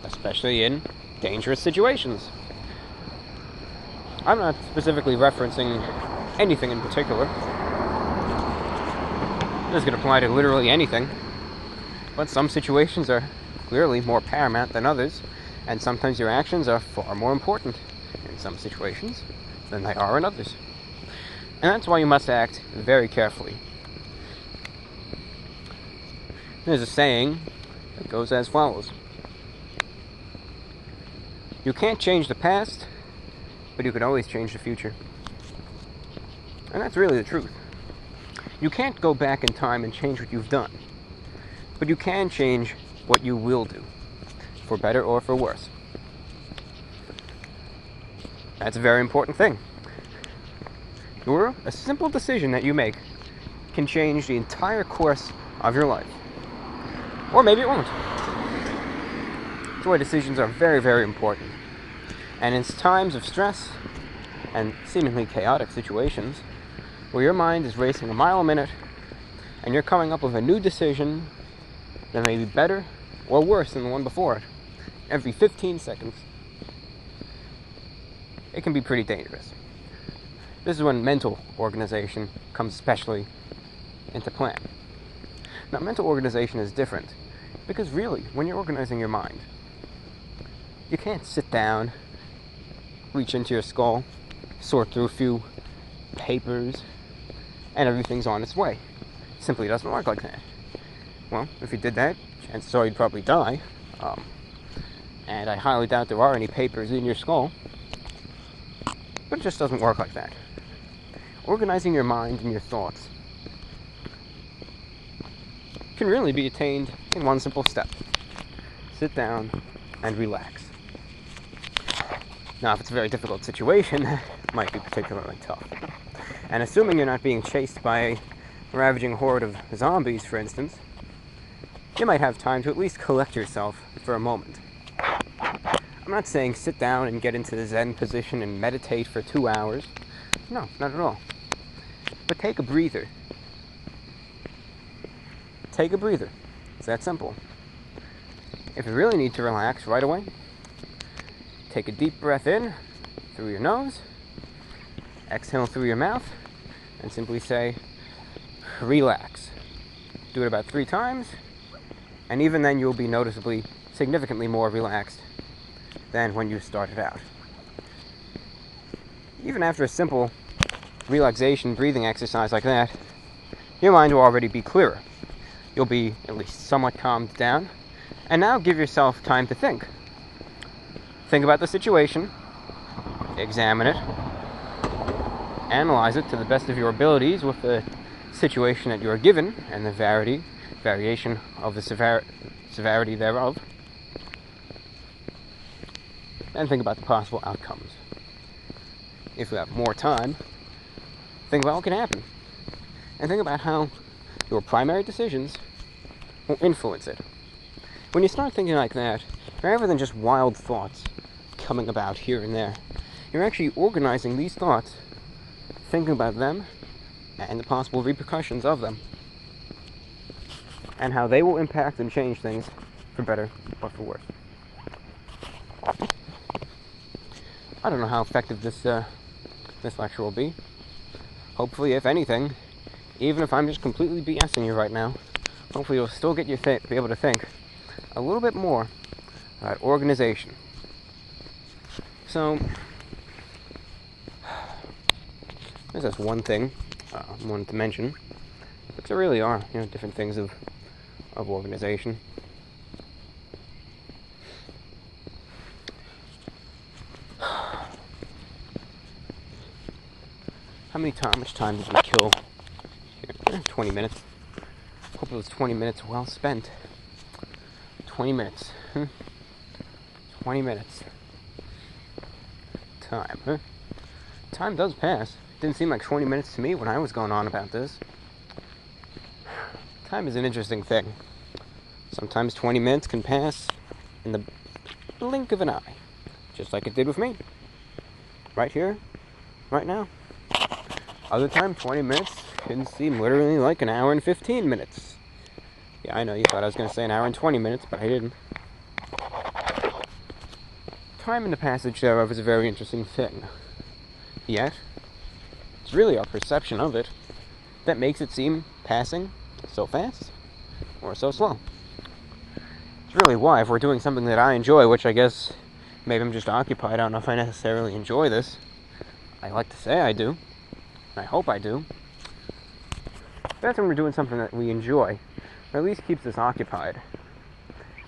especially in dangerous situations. I'm not specifically referencing anything in particular. This could apply to literally anything, but some situations are clearly more paramount than others, and sometimes your actions are far more important in some situations than they are in others. And that's why you must act very carefully. There's a saying that goes as follows: you can't change the past, but you can always change the future. And that's really the truth. You can't go back in time and change what you've done, but you can change what you will do, for better or for worse. That's a very important thing. A simple decision that you make can change the entire course of your life. Or maybe it won't. That's why decisions are very, very important. And in times of stress and seemingly chaotic situations, where your mind is racing a mile a minute, and you're coming up with a new decision that may be better or worse than the one before it, every 15 seconds, it can be pretty dangerous. This is when mental organization comes especially into play. Now, mental organization is different, because really, when you're organizing your mind, you can't sit down, reach into your skull, sort through a few papers, and everything's on its way. It simply doesn't work like that. Well, if you did that, chances are you'd probably die. And I highly doubt there are any papers in your skull. But it just doesn't work like that. Organizing your mind and your thoughts can really be attained in one simple step. Sit down and relax. Now, if it's a very difficult situation, it might be particularly tough. And assuming you're not being chased by a ravaging horde of zombies, for instance, you might have time to at least collect yourself for a moment. I'm not saying sit down and get into the Zen position and meditate for 2 hours. No, not at all. But take a breather. Take a breather. It's that simple. If you really need to relax right away, take a deep breath in through your nose, exhale through your mouth, and simply say, relax. Do it about 3 times, and even then you'll be noticeably, significantly more relaxed than when you started out. Even after a simple relaxation breathing exercise like that, your mind will already be clearer. You'll be at least somewhat calmed down, and now give yourself time to think. Think about the situation, examine it, analyze it to the best of your abilities with the situation that you are given and the variation of the severity thereof, and think about the possible outcomes. If you have more time, think about what can happen, and think about how your primary decisions will influence it. When you start thinking like that, rather than just wild thoughts coming about here and there, you're actually organizing these thoughts, thinking about them, and the possible repercussions of them, and how they will impact and change things for better or for worse. I don't know how effective this lecture will be. Hopefully, if anything, even if I'm just completely BSing you right now, hopefully you'll still get you be able to think a little bit more about organization. So, there's just one thing I wanted to mention, but there really are, different things of organization. How much time did we kill? 20 minutes. Hope it was 20 minutes well spent. 20 minutes. 20 minutes. Time, huh? Time does pass. Didn't seem like 20 minutes to me when I was going on about this. Time is an interesting thing. Sometimes 20 minutes can pass in the blink of an eye. Just like it did with me. Right here. Right now. Other time, 20 minutes can seem literally like an hour and 15 minutes. Yeah, I know, you thought I was going to say an hour and 20 minutes, but I didn't. Time and the passage thereof is a very interesting thing. Yet, it's really our perception of it that makes it seem passing so fast or so slow. It's really why, if we're doing something that I enjoy, which I guess maybe I'm just occupied, I don't know if I necessarily enjoy this. I like to say I do, and I hope I do. That's when we're doing something that we enjoy, or at least keeps us occupied.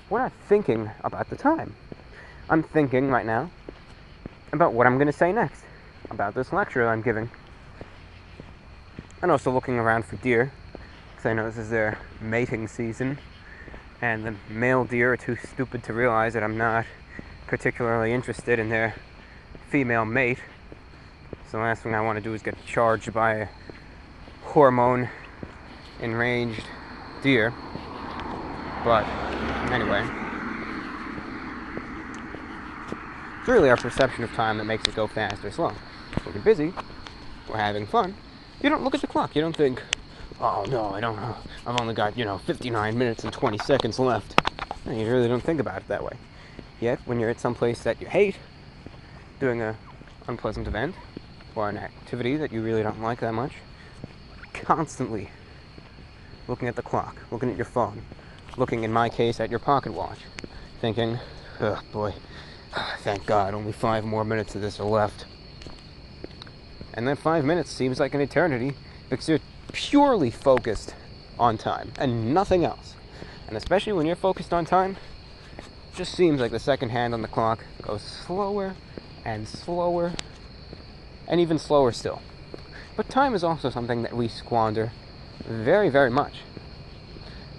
We're not thinking about the time. I'm thinking right now about what I'm going to say next, about this lecture I'm giving. And also looking around for deer, because I know this is their mating season, and the male deer are too stupid to realize that I'm not particularly interested in their female mate. So the last thing I want to do is get charged by a hormone-enraged deer. But, anyway. It's really our perception of time that makes it go fast or slow. If we're busy, we're having fun. You don't look at the clock. You don't think, oh no, I don't know. I've only got, 59 minutes and 20 seconds left. And you really don't think about it that way. Yet, when you're at some place that you hate, doing an unpleasant event, or an activity that you really don't like that much, constantly looking at the clock, looking at your phone, looking, in my case, at your pocket watch, thinking, oh boy, thank God, only 5 more minutes of this are left. And that 5 minutes seems like an eternity, because you're purely focused on time, and nothing else. And especially when you're focused on time, it just seems like the second hand on the clock goes slower and slower, and even slower still. But time is also something that we squander very, very much.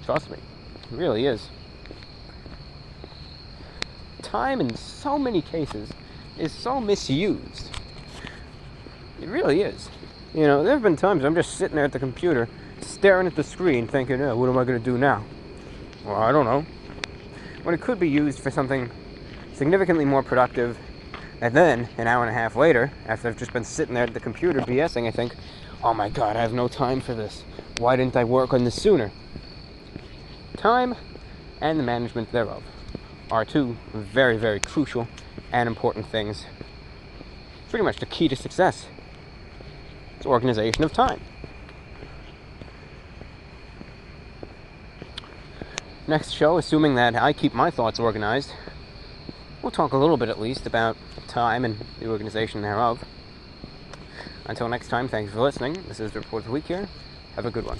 Trust me, it really is. Time in so many cases is so misused. It really is. There have been times I'm just sitting there at the computer, staring at the screen, thinking, oh, what am I going to do now? Well, I don't know. When it could be used for something significantly more productive. And then, an hour and a half later, after I've just been sitting there at the computer BSing, I think, oh my God, I have no time for this. Why didn't I work on this sooner? Time and the management thereof are two very, very crucial and important things. Pretty much the key to success. It's organization of time. Next show, assuming that I keep my thoughts organized, we'll talk a little bit at least about time and the organization thereof. Until next time, thanks for listening. This is the Report of the Week here. Have a good one.